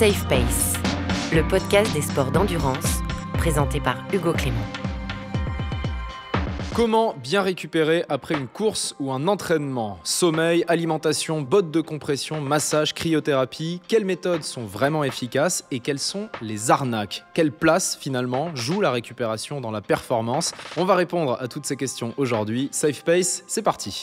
Safe Pace, le podcast des sports d'endurance, présenté par Hugo Clément. Comment bien récupérer après une course ou un entraînement? Sommeil, alimentation, bottes de compression, massage, cryothérapie. Quelles méthodes sont vraiment efficaces et quelles sont les arnaques? Quelle place finalement joue la récupération dans la performance? On va répondre à toutes ces questions aujourd'hui. Safe Pace, c'est parti!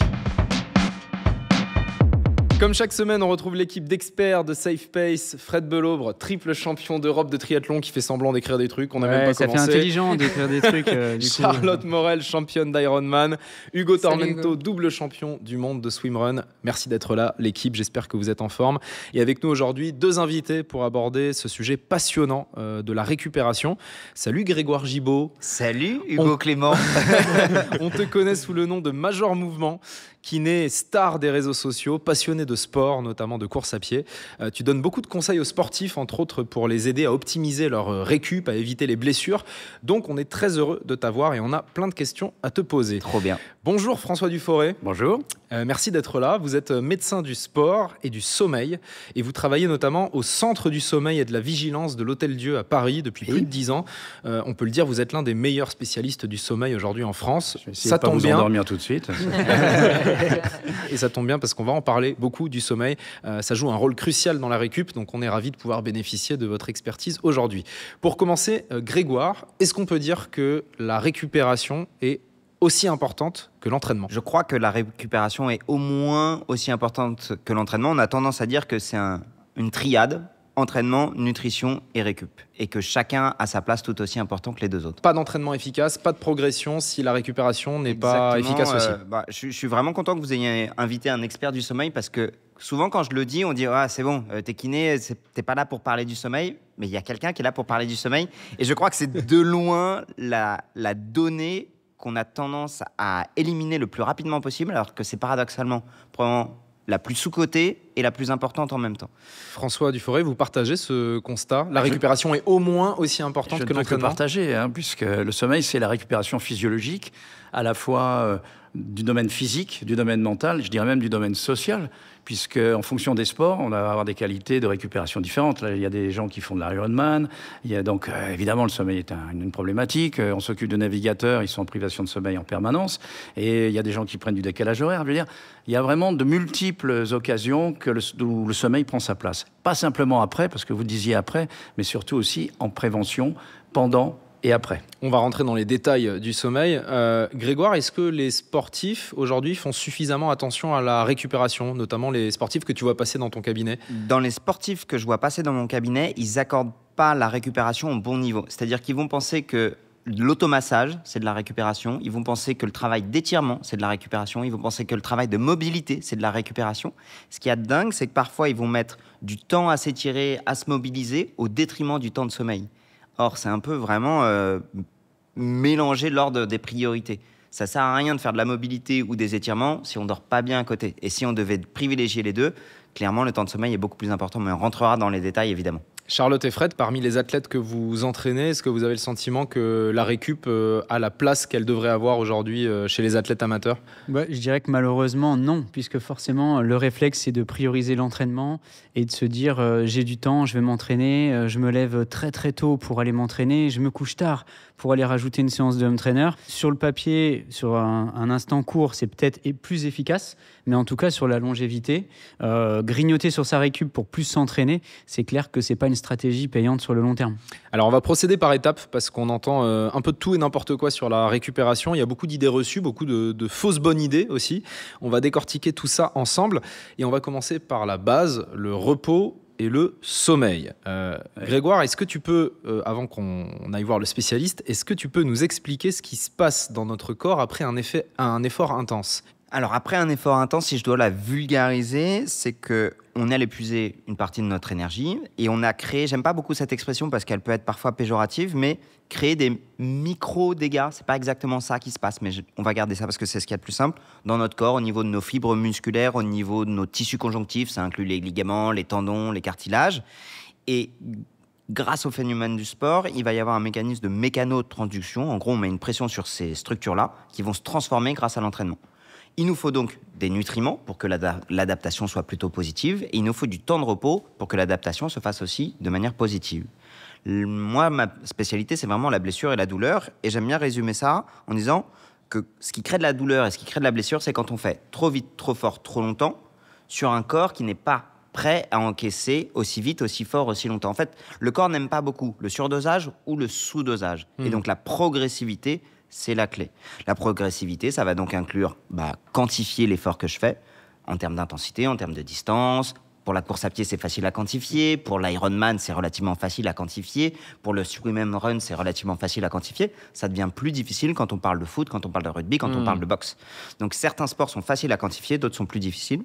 Comme chaque semaine, on retrouve l'équipe d'experts de Safe Pace. Fred Belaubre, triple champion d'Europe de triathlon qui fait semblant d'écrire des trucs. On n'a même pas commencé. Ça fait intelligent d'écrire des trucs. Charlotte Morel, championne d'Ironman. Hugo Tormento, double champion du monde de swimrun. Merci d'être là, l'équipe. J'espère que vous êtes en forme. Et avec nous aujourd'hui, deux invités pour aborder ce sujet passionnant de la récupération. Salut Grégoire Gibaud. Salut Hugo Clément. On te connaît sous le nom de Major Mouvement, kiné, star des réseaux sociaux, passionné de sport, notamment de course à pied. Tu donnes beaucoup de conseils aux sportifs, entre autres pour les aider à optimiser leur récup, à éviter les blessures. Donc on est très heureux de t'avoir et on a plein de questions à te poser. Trop bien. Bonjour François Duforest. Bonjour. Merci d'être là. Vous êtes médecin du sport et du sommeil et vous travaillez notamment au Centre du sommeil et de la vigilance de l'Hôtel-Dieu à Paris depuis plus de 10 ans. On peut le dire, vous êtes l'un des meilleurs spécialistes du sommeil aujourd'hui en France. Ça tombe bien. Endormir tout de suite. Et ça tombe bien parce qu'on va en parler beaucoup du sommeil. Ça joue un rôle crucial dans la récup, donc on est ravis de pouvoir bénéficier de votre expertise aujourd'hui. Pour commencer, Grégoire, est-ce qu'on peut dire que la récupération est aussi importante que l'entraînement? Je crois que la récupération est au moins aussi importante que l'entraînement. On a tendance à dire que c'est une triade, entraînement, nutrition et récup. Et que chacun a sa place tout aussi important que les deux autres. Pas d'entraînement efficace, pas de progression si la récupération n'est pas efficace aussi. Je suis vraiment content que vous ayez invité un expert du sommeil parce que souvent quand je le dis, on dit « Ah, c'est bon, t'es kiné, t'es pas là pour parler du sommeil ». Mais il y a quelqu'un qui est là pour parler du sommeil. Et je crois que c'est de loin la donnée qu'on a tendance à éliminer le plus rapidement possible, alors que c'est paradoxalement probablement la plus sous-cotée et la plus importante en même temps. François Duforest, vous partagez ce constat? La récupération est au moins aussi importante que l'entraînement? Je ne peux que partager, puisque le sommeil, c'est la récupération physiologique, à la fois du domaine physique, du domaine mental, je dirais même du domaine social, puisque en fonction des sports, on va avoir des qualités de récupération différentes. Là, il y a des gens qui font de l'Ironman, il y a donc évidemment le sommeil est une problématique. On s'occupe de navigateurs, ils sont en privation de sommeil en permanence, et il y a des gens qui prennent du décalage horaire. Je veux dire, il y a vraiment de multiples occasions où le sommeil prend sa place. Pas simplement après, parce que vous disiez après, mais surtout aussi en prévention, pendant et après. On va rentrer dans les détails du sommeil. Grégoire, est-ce que les sportifs aujourd'hui font suffisamment attention à la récupération, notamment les sportifs que tu vois passer dans ton cabinet? Dans les sportifs que je vois passer dans mon cabinet, ils n'accordent pas la récupération au bon niveau. C'est-à-dire qu'ils vont penser que l'automassage, c'est de la récupération. Ils vont penser que le travail d'étirement, c'est de la récupération. Ils vont penser que le travail de mobilité, c'est de la récupération. Ce qui est dingue, c'est que parfois, ils vont mettre du temps à s'étirer, à se mobiliser, au détriment du temps de sommeil. Or, c'est un peu vraiment mélanger l'ordre des priorités. Ça ne sert à rien de faire de la mobilité ou des étirements si on ne dort pas bien à côté. Et si on devait privilégier les deux, clairement, le temps de sommeil est beaucoup plus important. Mais on rentrera dans les détails, évidemment. Charlotte et Fred, parmi les athlètes que vous entraînez, est-ce que vous avez le sentiment que la récup a la place qu'elle devrait avoir aujourd'hui chez les athlètes amateurs? Je dirais que malheureusement, non, puisque forcément, le réflexe, c'est de prioriser l'entraînement et de se dire j'ai du temps, je vais m'entraîner, je me lève très très tôt pour aller m'entraîner, je me couche tard pour aller rajouter une séance de home trainer. Sur le papier, sur un instant court, c'est peut-être plus efficace, mais en tout cas, sur la longévité, grignoter sur sa récup pour plus s'entraîner, c'est clair que c'est pas une stratégie payante sur le long terme. Alors on va procéder par étapes parce qu'on entend un peu de tout et n'importe quoi sur la récupération. Il y a beaucoup d'idées reçues, beaucoup de fausses bonnes idées aussi. On va décortiquer tout ça ensemble et on va commencer par la base, le repos et le sommeil. Grégoire, est-ce que tu peux, avant qu'on aille voir le spécialiste, est-ce que tu peux nous expliquer ce qui se passe dans notre corps après un effort intense? Alors après un effort intense, si je dois la vulgariser, c'est qu'on a épuisé une partie de notre énergie et on a créé, j'aime pas beaucoup cette expression parce qu'elle peut être parfois péjorative, mais créer des micro-dégâts, c'est pas exactement ça qui se passe, mais on va garder ça parce que c'est ce qu'il y a de plus simple dans notre corps, au niveau de nos fibres musculaires, au niveau de nos tissus conjonctifs, ça inclut les ligaments, les tendons, les cartilages. Et grâce au phénomène du sport, il va y avoir un mécanisme de mécanotransduction. En gros, on met une pression sur ces structures-là qui vont se transformer grâce à l'entraînement. Il nous faut donc des nutriments pour que l'adaptation soit plutôt positive, et il nous faut du temps de repos pour que l'adaptation se fasse aussi de manière positive. Moi, ma spécialité, c'est vraiment la blessure et la douleur, et j'aime bien résumer ça en disant que ce qui crée de la douleur et ce qui crée de la blessure, c'est quand on fait trop vite, trop fort, trop longtemps, sur un corps qui n'est pas prêt à encaisser aussi vite, aussi fort, aussi longtemps. En fait, le corps n'aime pas beaucoup le surdosage ou le sous-dosage. Et donc, la progressivité, c'est la clé. La progressivité, ça va donc inclure quantifier l'effort que je fais en termes d'intensité, en termes de distance. Pour la course à pied, c'est facile à quantifier. Pour l'Ironman, c'est relativement facile à quantifier. Pour le swim and run, c'est relativement facile à quantifier. Ça devient plus difficile quand on parle de foot, quand on parle de rugby, quand on parle de boxe. Donc, certains sports sont faciles à quantifier, d'autres sont plus difficiles.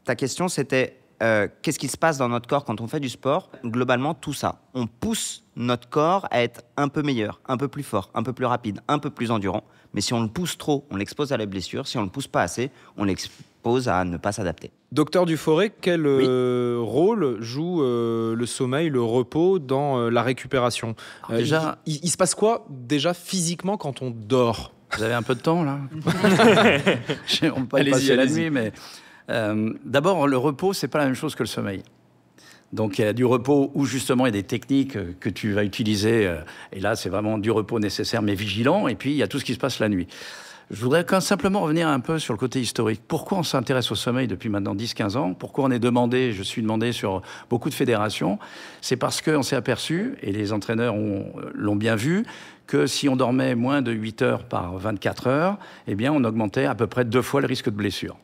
Ta question, c'était qu'est-ce qui se passe dans notre corps quand on fait du sport? Globalement, tout ça. On pousse notre corps à être un peu meilleur, un peu plus fort, un peu plus rapide, un peu plus endurant. Mais si on le pousse trop, on l'expose à la blessure. Si on le pousse pas assez, on l'expose à ne pas s'adapter. Docteur Duforest, quel rôle joue le sommeil, le repos dans la récupération? Déjà, il se passe quoi déjà physiquement quand on dort? Vous avez un peu de temps là? On peut pas y passer la nuit, mais d'abord, le repos, c'est pas la même chose que le sommeil. Donc, il y a du repos où, justement, il y a des techniques que tu vas utiliser. Et là, c'est vraiment du repos nécessaire, mais vigilant. Et puis, il y a tout ce qui se passe la nuit. Je voudrais simplement revenir un peu sur le côté historique. Pourquoi on s'intéresse au sommeil depuis maintenant 10-15 ans? Pourquoi je suis demandé sur beaucoup de fédérations? C'est parce qu'on s'est aperçu, et les entraîneurs l'ont bien vu, que si on dormait moins de 8 heures par 24 heures, eh bien, on augmentait à peu près 2 fois le risque de blessure.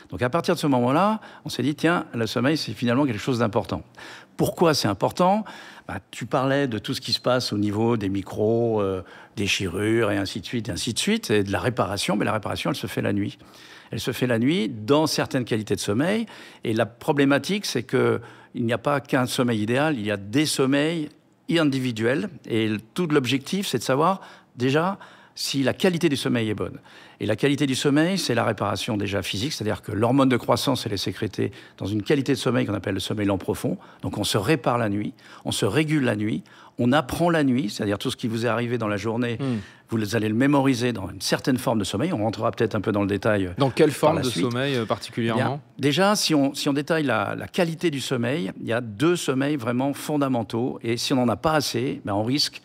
Donc à partir de ce moment-là, on s'est dit, tiens, le sommeil, c'est finalement quelque chose d'important. Pourquoi c'est important? Tu parlais de tout ce qui se passe au niveau des déchirures et ainsi de suite, et de la réparation. Mais la réparation, elle se fait la nuit. Elle se fait la nuit dans certaines qualités de sommeil. Et la problématique, c'est qu'il n'y a pas qu'un sommeil idéal, il y a des sommeils individuels. Et tout l'objectif, c'est de savoir déjà si la qualité du sommeil est bonne. Et la qualité du sommeil, c'est la réparation déjà physique, c'est-à-dire que l'hormone de croissance, elle est sécrétée dans une qualité de sommeil qu'on appelle le sommeil lent profond. Donc on se répare la nuit, on se régule la nuit, on apprend la nuit, c'est-à-dire tout ce qui vous est arrivé dans la journée, vous allez le mémoriser dans une certaine forme de sommeil. On rentrera peut-être un peu dans le détail. Dans quelle forme de sommeil particulièrement? Déjà, si on détaille la qualité du sommeil, il y a 2 sommeils vraiment fondamentaux. Et si on n'en a pas assez, on risque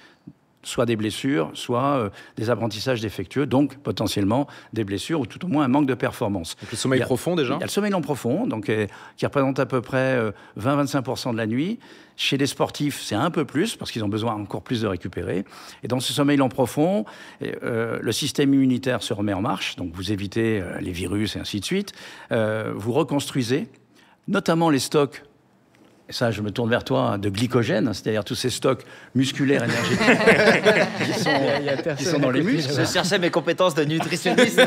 soit des blessures, soit des apprentissages défectueux, donc potentiellement des blessures ou tout au moins un manque de performance. Donc le sommeil profond déjà? Il y a le sommeil lent profond, donc, qui représente à peu près 20-25% de la nuit. Chez les sportifs, c'est un peu plus, parce qu'ils ont besoin encore plus de récupérer. Et dans ce sommeil lent profond, le système immunitaire se remet en marche, donc vous évitez les virus et ainsi de suite. Vous reconstruisez, notamment les stocks. Et ça, je me tourne vers toi, de glycogène, c'est-à-dire tous ces stocks musculaires énergétiques qui sont dans les muscles. Je cherchais mes compétences de nutritionniste.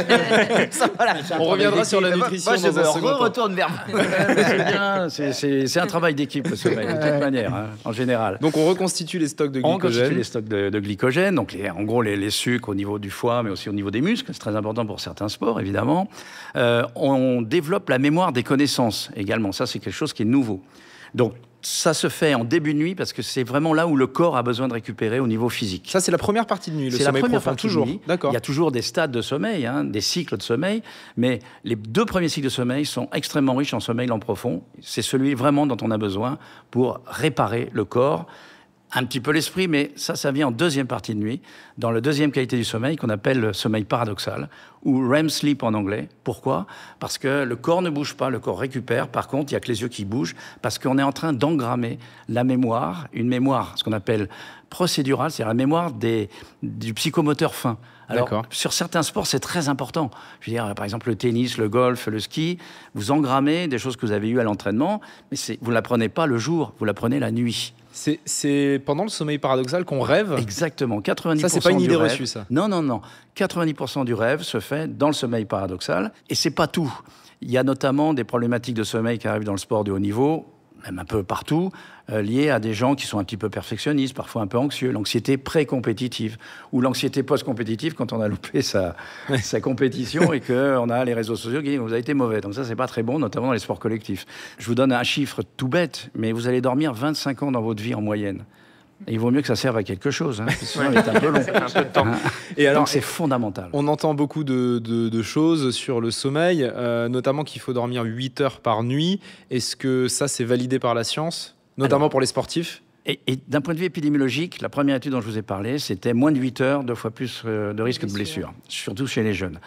On reviendra sur la nutrition. Moi, je retourne vers moi. C'est un travail d'équipe, le sommeil, de toute manière, en général. Donc, on reconstitue les stocks de glycogène. On reconstitue les stocks de glycogène, donc en gros les sucres au niveau du foie, mais aussi au niveau des muscles. C'est très important pour certains sports, évidemment. On développe la mémoire des connaissances également. Ça, c'est quelque chose qui est nouveau. Donc, ça se fait en début de nuit parce que c'est vraiment là où le corps a besoin de récupérer au niveau physique. Ça, c'est la première partie de nuit, le sommeil profond, toujours. D'accord. Il y a toujours des stades de sommeil, des cycles de sommeil, mais les 2 premiers cycles de sommeil sont extrêmement riches en sommeil lent profond. C'est celui vraiment dont on a besoin pour réparer le corps, un petit peu l'esprit, mais ça vient en 2e partie de nuit, dans la 2e qualité du sommeil qu'on appelle le sommeil paradoxal, ou REM sleep en anglais. Pourquoi? Parce que le corps ne bouge pas, le corps récupère. Par contre, il n'y a que les yeux qui bougent, parce qu'on est en train d'engrammer la mémoire, une mémoire, ce qu'on appelle procédurale, c'est-à-dire la mémoire du psychomoteur fin. Alors, sur certains sports, c'est très important. Je veux dire, par exemple, le tennis, le golf, le ski, vous engrammez des choses que vous avez eues à l'entraînement, mais vous ne l'apprenez pas le jour, vous l'apprenez la nuit. C'est pendant le sommeil paradoxal qu'on rêve? Exactement, 90% ça, c'est pas une idée rêve, reçue, ça? Non. 90% du rêve se fait dans le sommeil paradoxal. Et c'est pas tout. Il y a notamment des problématiques de sommeil qui arrivent dans le sport de haut niveau, même un peu partout, liées à des gens qui sont un petit peu perfectionnistes, parfois un peu anxieux. L'anxiété pré-compétitive ou l'anxiété post-compétitive quand on a loupé sa compétition et qu'on a les réseaux sociaux qui disent « vous avez été mauvais ». Donc ça, c'est pas très bon, notamment dans les sports collectifs. Je vous donne un chiffre tout bête, mais vous allez dormir 25 ans dans votre vie en moyenne. Et il vaut mieux que ça serve à quelque chose, parce que sinon, il est un peu long. Un peu de temps. Et alors, Donc, c'est fondamental. on entend beaucoup de choses sur le sommeil, notamment qu'il faut dormir 8 heures par nuit. Est-ce que ça, c'est validé par la science, notamment pour les sportifs? Et d'un point de vue épidémiologique, la première étude dont je vous ai parlé, c'était moins de 8 heures, 2 fois plus de risque de blessure, surtout chez les jeunes.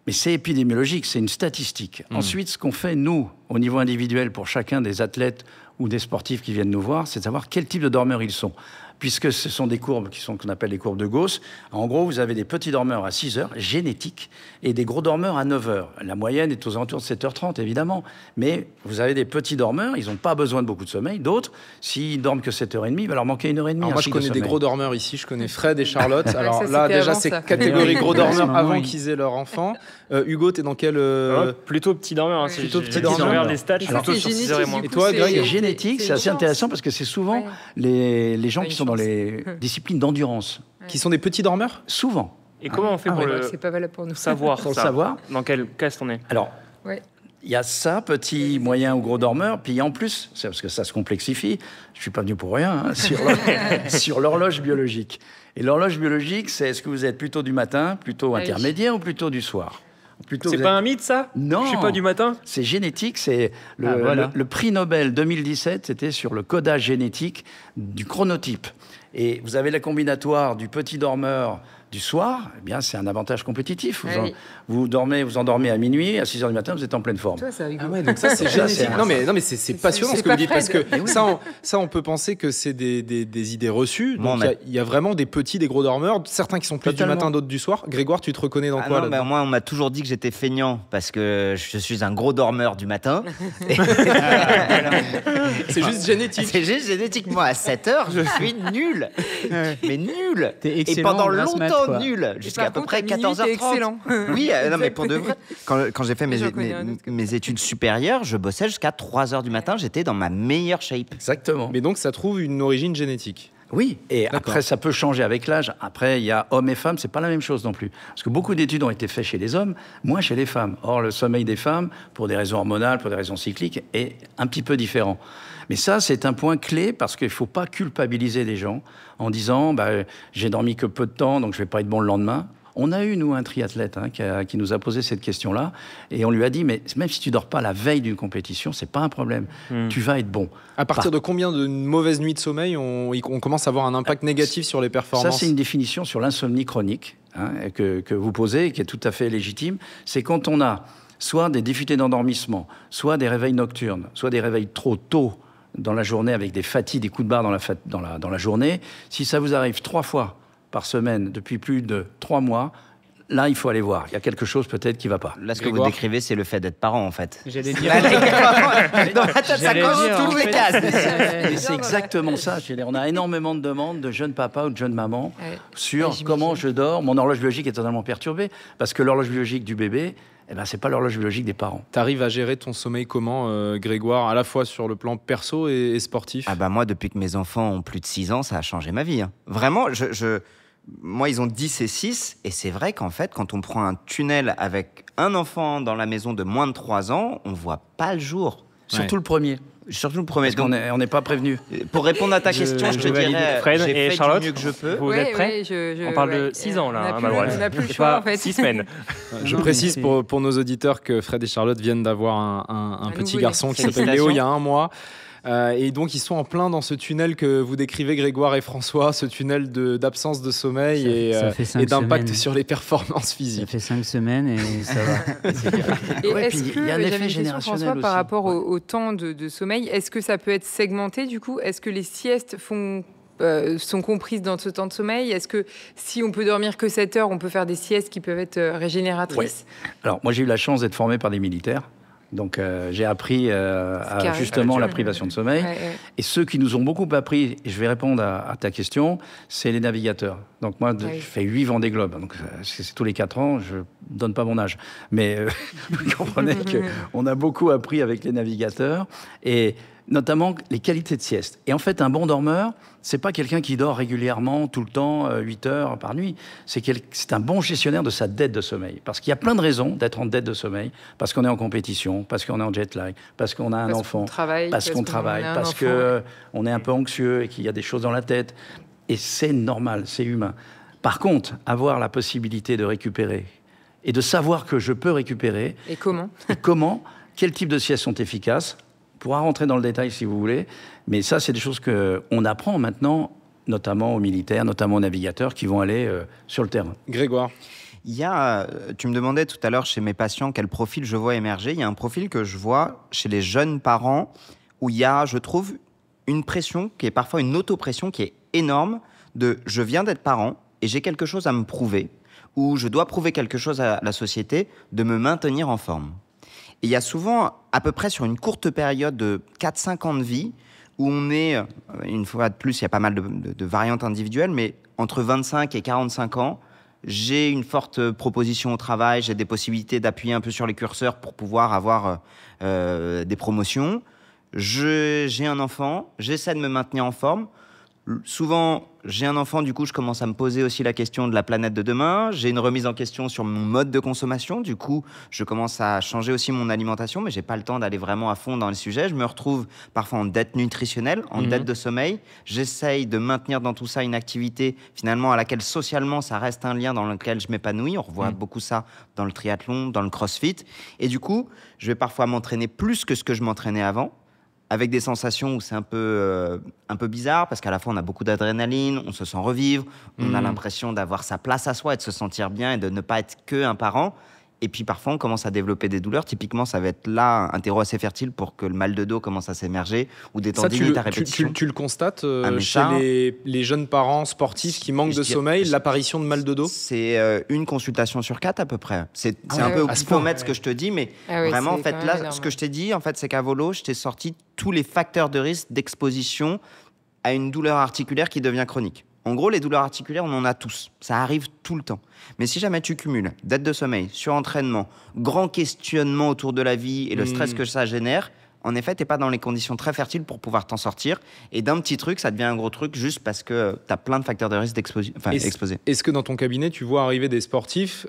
Mais c'est épidémiologique, c'est une statistique. Ensuite, ce qu'on fait, nous, au niveau individuel, pour chacun des athlètes ou des sportifs qui viennent nous voir, c'est de savoir quel type de dormeurs ils sont. Puisque ce sont des courbes qu'on appelle les courbes de Gauss. En gros, vous avez des petits dormeurs à 6 heures, génétiques, et des gros dormeurs à 9 heures. La moyenne est aux alentours de 7h30, évidemment. Mais vous avez des petits dormeurs, ils n'ont pas besoin de beaucoup de sommeil. D'autres, s'ils dorment que 7h30, il va leur manquer 1h30. Alors moi, je connais des gros dormeurs ici. Je connais Fred et Charlotte. Alors ça, là, c'était déjà, avant, c'est ça. catégorie gros dormeurs Ouais, avant oui. qu'ils aient leur enfant. Hugo, t'es dans quel... Plutôt petit dormeur. Hein, Ouais. Plutôt petit Si on dormeur. regarde les stats, je suis Ça, plutôt c'est sur 6h30. génétique, Et du toi, coup, Greg, C'est génétique, c'est assez une chance. intéressant parce que c'est souvent Ouais. les gens Pas qui une sont dans chance. les disciplines d'endurance. Qui sont des petits dormeurs? Souvent. Et comment on fait pour le C'est pas valable pour nous. savoir Pour le ça savoir. Dans quel caste on est? Alors, Ouais. il y a ça, petit, moyen ou gros dormeur. Puis en plus, c'est parce que ça se complexifie, je suis pas venu pour rien, hein, sur l'horloge biologique. Et l'horloge biologique, c'est est-ce que vous êtes plutôt du matin, plutôt Ah oui. intermédiaire ou plutôt du soir? Plutôt C'est vous pas êtes- un mythe, ça? Non. Je suis pas du matin? C'est génétique, c'est voilà. le prix Nobel 2017, c'était sur le codage génétique du chronotype. Et vous avez la combinatoire du petit dormeur du soir, eh bien c'est un avantage compétitif. Ah oui. Vous endormez à minuit, à 6h du matin, vous êtes en pleine forme. Toi, ça rigole. Ah ouais, donc ça c'est Ça, génétique. c'est- Non mais c'est passionnant c'est ce que vous pas dites parce que Fred. ça on peut penser que c'est des idées reçues. Moi, Donc il y a vraiment des petits, des gros dormeurs, certains qui sont plus Totalement. du matin, d'autres du soir. Grégoire, tu te reconnais dans Ah quoi non, là-dedans? moi, on m'a toujours dit que j'étais feignant parce que je suis un gros dormeur du matin. C'est juste génétique. C'est juste génétique. Moi, à 7 heures, je suis nul. Mais nul. T'es Et excellent pendant en grasse mat, longtemps, quoi. nul. Et Jusqu'à par à peu contre, près à minuit, t'es 14h30. excellent. Oui, non, mais pour de vrai. Quand j'ai fait J'en connais un autre comme mes études supérieures, je bossais jusqu'à 3h du matin. J'étais dans ma meilleure shape. Exactement. Mais donc ça trouve une origine génétique. Oui, et D'accord. après, ça peut changer avec l'âge. Après, il y a hommes et femmes, c'est pas la même chose non plus. Parce que beaucoup d'études ont été faites chez les hommes, moins chez les femmes. Or, le sommeil des femmes, pour des raisons hormonales, pour des raisons cycliques, est un petit peu différent. Mais ça, c'est un point clé parce qu'il ne faut pas culpabiliser les gens en disant j'ai dormi que peu de temps, donc je ne vais pas être bon le lendemain. On a eu, nous, un triathlète qui nous a posé cette question-là, et on lui a dit, mais même si tu dors pas la veille d'une compétition, c'est pas un problème. Tu vas être bon. À partir de combien de mauvaises nuits de sommeil on commence à avoir un impact négatif sur les Ça, performances? c'est une définition sur l'insomnie chronique que vous posez, qui est tout à fait légitime. C'est quand on a soit des difficultés d'endormissement, soit des réveils nocturnes, soit des réveils trop tôt dans la journée avec des fatigues, des coups de barre dans la journée. Si ça vous arrive 3 fois par semaine depuis plus de 3 mois, là, il faut aller voir. Il y a quelque chose peut-être qui ne va pas. Là, ce que vous Grégoire. décrivez, c'est le fait d'être parent, en fait. J'allais dire. Dans ma tête, ça J'allais coche dire, tous en les fait, cases. Et c'est exactement ça. Je veux dire, on a énormément de demandes de jeunes papas ou de jeunes mamans Ouais. sur Ouais, comment je dors. Mon horloge biologique est totalement perturbée parce que l'horloge biologique du bébé, c'est pas l'horloge biologique des parents. T'arrives à gérer ton sommeil comment, Grégoire, à la fois sur le plan perso et sportif? Ah bah moi, depuis que mes enfants ont plus de 6 ans, ça a changé ma vie. Hein. Vraiment, moi, ils ont 10 et 6, et c'est vrai qu'en fait, quand on prend un tunnel avec un enfant dans la maison de moins de 3 ans, on voit pas le jour. Surtout le premier. Surtout le premier. Parce qu'on n'est pas prévenu. Pour répondre à ta question, je te dirais, Fred j'ai et fait Charlotte, du mieux que je peux. Vous Ouais, êtes prêts? ouais, On parle de ouais. 6 ans, là, On a hein, plus- Malouane. on a plus le C'est choix, pas en fait. 6 semaines. Je Non, précise mais pour nos auditeurs que Fred et Charlotte viennent d'avoir un petit nouveau-né. garçon qui s'appelle Léo il y a 1 mois. Et donc ils sont en plein dans ce tunnel que vous décrivez, Grégoire et François, ce tunnel d'absence de sommeil Ça fait 5 et d'impact semaines. sur les performances Ça physiques. fait 5 semaines et ça va. Et Ouais, est-ce puis que, il y a un effet j'avais une question, générationnel François, par aussi. rapport au temps de sommeil, est-ce que ça peut être segmenté du coup? Est-ce que les siestes sont comprises dans ce temps de sommeil? Est-ce que si on peut dormir que 7 heures, on peut faire des siestes qui peuvent être régénératrices? Alors, moi, j'ai eu la chance d'être formé par des militaires. Donc, j'ai appris carré. justement Ouais, la tu- privation de sommeil. Ouais, ouais. Et ceux qui nous ont beaucoup appris, et je vais répondre à ta question, c'est les navigateurs. Donc moi, Oui. je fais 8 Vendée Globe. Donc c'est tous les 4 ans, je ne donne pas mon âge. Mais vous comprenez qu'on a beaucoup appris avec les navigateurs. Et notamment les qualités de sieste. Et en fait, un bon dormeur, c'est pas quelqu'un qui dort régulièrement, tout le temps, 8 heures par nuit. C'est un bon gestionnaire de sa dette de sommeil. Parce qu'il y a plein de raisons d'être en dette de sommeil. Parce qu'on est en compétition, parce qu'on est en jet lag, parce qu'on a un enfant, parce qu'on travaille, parce qu'on est un peu anxieux et qu'il y a des choses dans la tête. Et c'est normal, c'est humain. Par contre, avoir la possibilité de récupérer et de savoir que je peux récupérer. Et comment ? Quels types de siestes sont efficaces ? On pourra rentrer dans le détail si vous voulez, mais ça, c'est des choses qu'on apprend maintenant, notamment aux militaires, notamment aux navigateurs qui vont aller sur le terrain. Grégoire. Tu me demandais tout à l'heure chez mes patients quel profil je vois émerger. Il y a un profil que je vois chez les jeunes parents où il y a, je trouve, une pression qui est parfois une autopression qui est énorme de « je viens d'être parent et j'ai quelque chose à me prouver » ou « je dois prouver quelque chose à la société de me maintenir en forme ». Et il y a souvent, à peu près sur une courte période de 4-5 ans de vie, où on est, une fois de plus, il y a pas mal de variantes individuelles, mais entre 25 et 45 ans, j'ai une forte proposition au travail, j'ai des possibilités d'appuyer un peu sur les curseurs pour pouvoir avoir des promotions. J'ai un enfant, j'essaie de me maintenir en forme. Souvent, j'ai un enfant, du coup, je commence à me poser aussi la question de la planète de demain. J'ai une remise en question sur mon mode de consommation. Du coup, je commence à changer aussi mon alimentation, mais j'ai pas le temps d'aller vraiment à fond dans le sujet. Je me retrouve parfois en dette nutritionnelle, en dette de sommeil. J'essaye de maintenir dans tout ça une activité, finalement, à laquelle socialement, ça reste un lien dans lequel je m'épanouis. On revoit beaucoup ça dans le triathlon, dans le crossfit. Et du coup, je vais parfois m'entraîner plus que ce que je m'entraînais avant, avec des sensations où c'est un peu bizarre, parce qu'à la fois, on a beaucoup d'adrénaline, on se sent revivre, on a l'impression d'avoir sa place à soi et de se sentir bien et de ne pas être qu'un parent. Et puis parfois, on commence à développer des douleurs. Typiquement, ça va être là un terreau assez fertile pour que le mal de dos commence à s'émerger ou des tendinites à répétition. Tu le constates chez les jeunes parents sportifs qui manquent de sommeil, l'apparition de mal de dos ? C'est une consultation sur 4 à peu près. C'est un peu au pifomètre ce que je te dis, mais vraiment, en fait, là, ce que je t'ai dit, en fait, c'est qu'à Volo, je t'ai sorti tous les facteurs de risque d'exposition à une douleur articulaire qui devient chronique. En gros, les douleurs articulaires, on en a tous. Ça arrive tout le temps. Mais si jamais tu cumules dette de sommeil, surentraînement, grand questionnement autour de la vie et le stress que ça génère, en effet, t'es pas dans les conditions très fertiles pour pouvoir t'en sortir. Et d'un petit truc, ça devient un gros truc juste parce que t'as plein de facteurs de risque d'exposer. Est-ce que dans ton cabinet, tu vois arriver des sportifs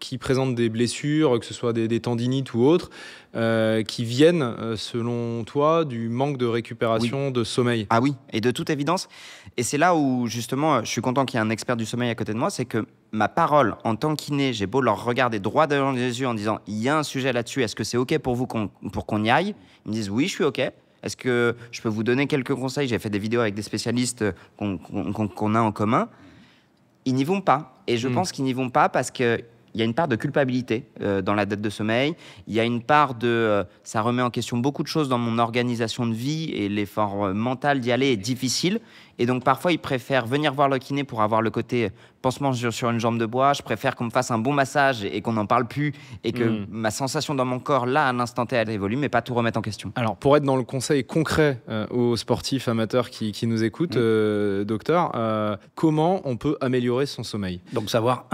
qui présentent des blessures, que ce soit des tendinites ou autres, qui viennent, selon toi, du manque de récupération de sommeil ? Ah oui, et de toute évidence. Et c'est là où, justement, je suis content qu'il y ait un expert du sommeil à côté de moi, c'est que ma parole en tant qu'iné, j'ai beau leur regarder droit dans les yeux en disant « il y a un sujet là-dessus, est-ce que c'est OK pour vous pour qu'on y aille ?» Ils me disent « oui, je suis OK. Est-ce que je peux vous donner quelques conseils ?» J'ai fait des vidéos avec des spécialistes qu'on a en commun. Ils n'y vont pas. Et je pense qu'ils n'y vont pas parce que il y a une part de culpabilité dans la dette de sommeil. Il y a une part de... ça remet en question beaucoup de choses dans mon organisation de vie et l'effort mental d'y aller est difficile. Et donc, parfois, ils préfèrent venir voir le kiné pour avoir le côté pansement sur une jambe de bois. Je préfère qu'on me fasse un bon massage et qu'on n'en parle plus et que ma sensation dans mon corps, là, à l'instant T, elle évolue, mais pas tout remettre en question. Alors, pour être dans le conseil concret aux sportifs amateurs qui nous écoutent, docteur, comment on peut améliorer son sommeil ? Donc, savoir,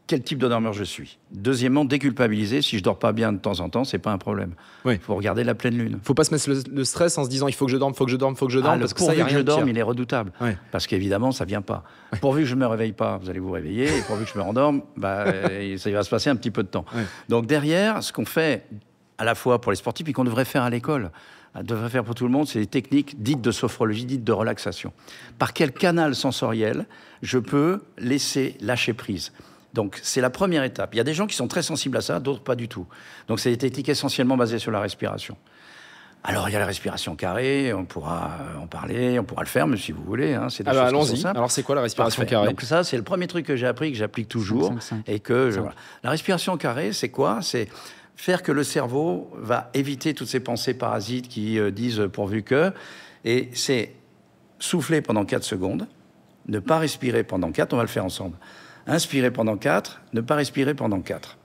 quel type de dormeur je suis. Deuxièmement, déculpabiliser. Si je dors pas bien de temps en temps, c'est pas un problème. Il faut regarder la pleine lune. Faut pas se mettre le stress en se disant il faut que je dorme, parce que ça, y a que rien je de pire. dorme, il est redoutable. Parce qu'évidemment, ça vient pas. Pourvu que je me réveille pas, vous allez vous réveiller. Et pourvu que je me rendorme, ça va se passer un petit peu de temps. Donc derrière, ce qu'on fait à la fois pour les sportifs et qu'on devrait faire à l'école, devrait faire pour tout le monde, c'est des techniques dites de sophrologie, dites de relaxation. Par quel canal sensoriel je peux lâcher prise ? Donc, c'est la première étape. Il y a des gens qui sont très sensibles à ça, d'autres pas du tout. Donc, c'est des techniques essentiellement basées sur la respiration. Alors, il y a la respiration carrée, on pourra en parler, on pourra le faire, mais si vous voulez. C'est des choses qui sont simples. Alors, c'est quoi la respiration carrée ? Donc, ça, c'est le premier truc que j'ai appris, que j'applique toujours. 5. Et que voilà. La respiration carrée, c'est quoi ? C'est faire que le cerveau va éviter toutes ces pensées parasites qui disent pourvu que. Et c'est souffler pendant 4 secondes, ne pas respirer pendant 4, on va le faire ensemble. Inspirer pendant 4, ne pas respirer pendant 4.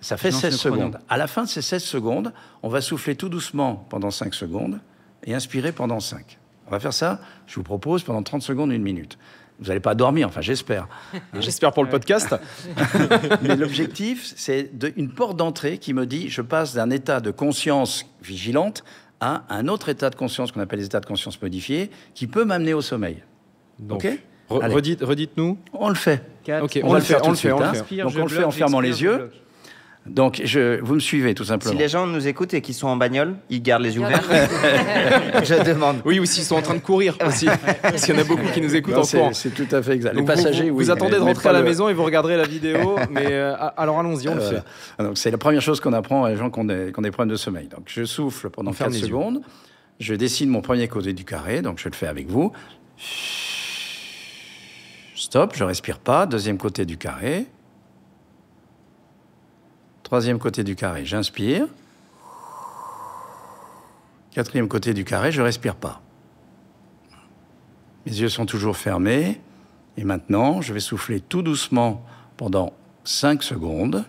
Ça fait 16 secondes. À la fin de ces 16 secondes, on va souffler tout doucement pendant 5 secondes et inspirer pendant 5. On va faire ça, je vous propose, pendant 30 secondes, 1 minute. Vous n'allez pas dormir, enfin j'espère. J'espère pour le podcast. Mais l'objectif, c'est une porte d'entrée qui me dit, je passe d'un état de conscience vigilante à un autre état de conscience qu'on appelle les états de conscience modifiés, qui peut m'amener au sommeil. Donc, OK ? Allez. redites-nous. On le fait. 4, Ok, On va le faire tout de suite. on le hein. fait. Inspire, Donc je on le fait bloque, en fermant les j'expire, je yeux. bloque. Donc vous me suivez tout simplement. Si les gens nous écoutent et qu'ils sont en bagnole, ils gardent les yeux ouverts. Je demande. Oui, ou s'ils sont en train de courir aussi. Parce qu'il y en a beaucoup qui nous écoutent Non, en courant. c'est tout à fait exact. Les Donc passagers, vous oui. attendez de mais rentrer pas à la le- maison et vous regarderez la vidéo. Mais alors allons-y, on le fait. Donc c'est la première chose qu'on apprend à les gens qui ont des problèmes de sommeil. Donc je souffle pendant On ferme 4 les yeux. secondes. Je dessine mon premier côté du carré, donc je le fais avec vous. Stop, je respire pas. Deuxième côté du carré. Troisième côté du carré, j'inspire. Quatrième côté du carré, je respire pas. Mes yeux sont toujours fermés. Et maintenant, je vais souffler tout doucement pendant 5 secondes.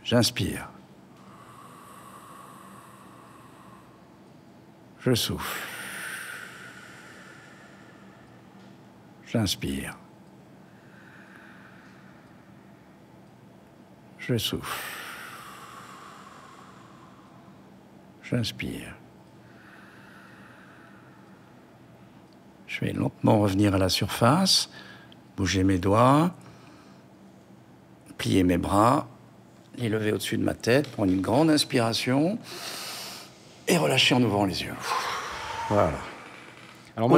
J'inspire. Je souffle. J'inspire. Je souffle. J'inspire. Je vais lentement revenir à la surface, bouger mes doigts, plier mes bras, les lever au-dessus de ma tête, prendre une grande inspiration et relâcher en ouvrant les yeux. Voilà. Alors moi,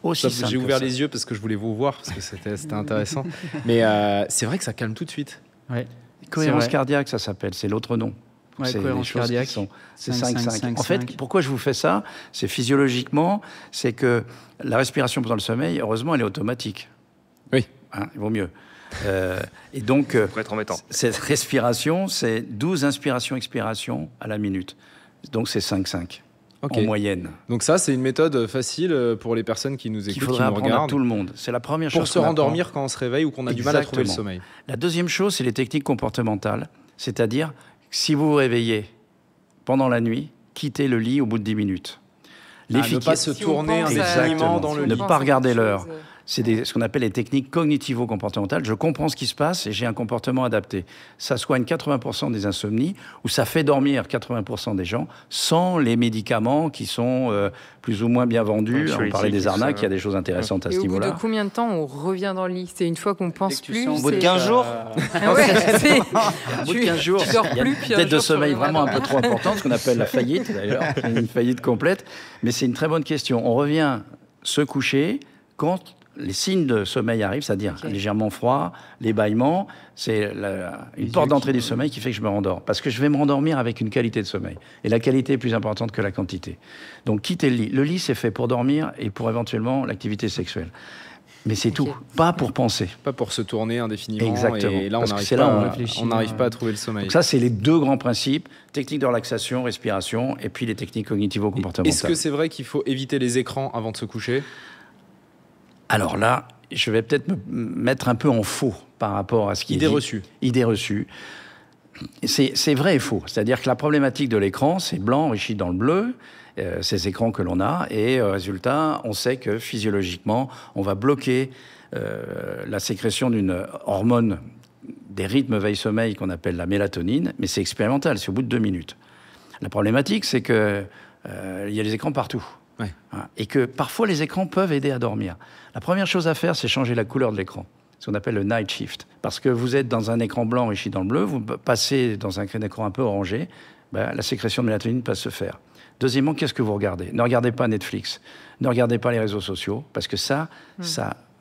Aussi j'ai simple ouvert que ça. les yeux parce que je voulais vous voir, parce que c'était intéressant. Mais c'est vrai que ça calme tout de suite. Ouais. Cohérence C'est vrai. cardiaque, ça s'appelle, c'est l'autre nom. Ouais, C'est cohérence des choses cardiaque. qui sont- C'est 5, 5-5. 5, En fait, 5. pourquoi je vous fais ça? C'est physiologiquement, c'est que la respiration pendant le sommeil, heureusement, elle est automatique. Oui. Hein, il vaut mieux. Et donc, Pour être embêtant. cette respiration, c'est 12 inspirations-expirations à la minute. Donc, c'est 5-5 Ok. en moyenne. Donc ça, c'est une méthode facile pour les personnes qui nous Qu'il écoutent, qui faudrait nous apprendre à regardent, tout le monde. C'est la première chose pour se qu'on apprend. rendormir quand on se réveille ou qu'on a du mal à trouver le Exactement. sommeil. La deuxième chose, c'est les techniques comportementales. C'est-à-dire, si vous vous réveillez pendant la nuit, quittez le lit au bout de 10 minutes. Ne pas se Si on tourner pense à- indéfiniment Exactement. dans le Ne lit. pas regarder pense à l'heure. autre chose. C'est ce qu'on appelle les techniques cognitivo-comportementales. Je comprends ce qui se passe et j'ai un comportement adapté. Ça soigne 80% des insomnies ou ça fait dormir 80% des gens sans les médicaments qui sont plus ou moins bien vendus. On parlait des arnaques, il y a des choses intéressantes à Et ce au bout de niveau-là. combien de temps on revient dans le lit? C'est une fois qu'on pense plus. Au bout de c'est- 15 jours. Ah ouais, c'est- Au bout de 15 jours, tu dors il y a plus, une puis un tête de jour, tu sommeil reviens vraiment un dans peu le trop importante, ce qu'on appelle la faillite d'ailleurs, une faillite complète. Mais c'est une très bonne question. On revient se coucher quand les signes de sommeil arrivent, c'est-à-dire légèrement froid, les bâillements, c'est une porte d'entrée du sommeil qui fait que je me rendors. Parce que je vais me rendormir avec une qualité de sommeil. Et la qualité est plus importante que la quantité. Donc quittez le lit. Le lit, c'est fait pour dormir et pour éventuellement l'activité sexuelle. Mais c'est tout, pas pour penser. Pas pour se tourner indéfiniment. Exactement. Et là, Parce que n'arrive c'est là où on pas, réfléchit, on n'arrive ouais. pas à trouver le sommeil. Donc ça, c'est les deux grands principes, technique de relaxation, respiration, et puis les techniques cognitivo-comportementales. Est-ce que c'est vrai qu'il faut éviter les écrans avant de se coucher? Alors là, je vais peut-être me mettre un peu en faux par rapport à ce qui est Idée dit. reçue. Idée reçue. C'est vrai et faux. C'est-à-dire que la problématique de l'écran, c'est blanc enrichi dans le bleu, ces écrans que l'on a, et résultat, on sait que physiologiquement, on va bloquer la sécrétion d'une hormone des rythmes veille-sommeil qu'on appelle la mélatonine, mais c'est expérimental, c'est au bout de 2 minutes. La problématique, c'est que il y a les écrans partout. Ouais. Hein, et que parfois les écrans peuvent aider à dormir. La première chose à faire, c'est changer la couleur de l'écran, ce qu'on appelle le night shift. Parce que vous êtes dans un écran blanc enrichi dans le bleu, vous passez dans un écran un peu orangé, ben, la sécrétion de mélatonine peut se faire. Deuxièmement, qu'est-ce que vous regardez? Ne regardez pas Netflix, ne regardez pas les réseaux sociaux, parce que ça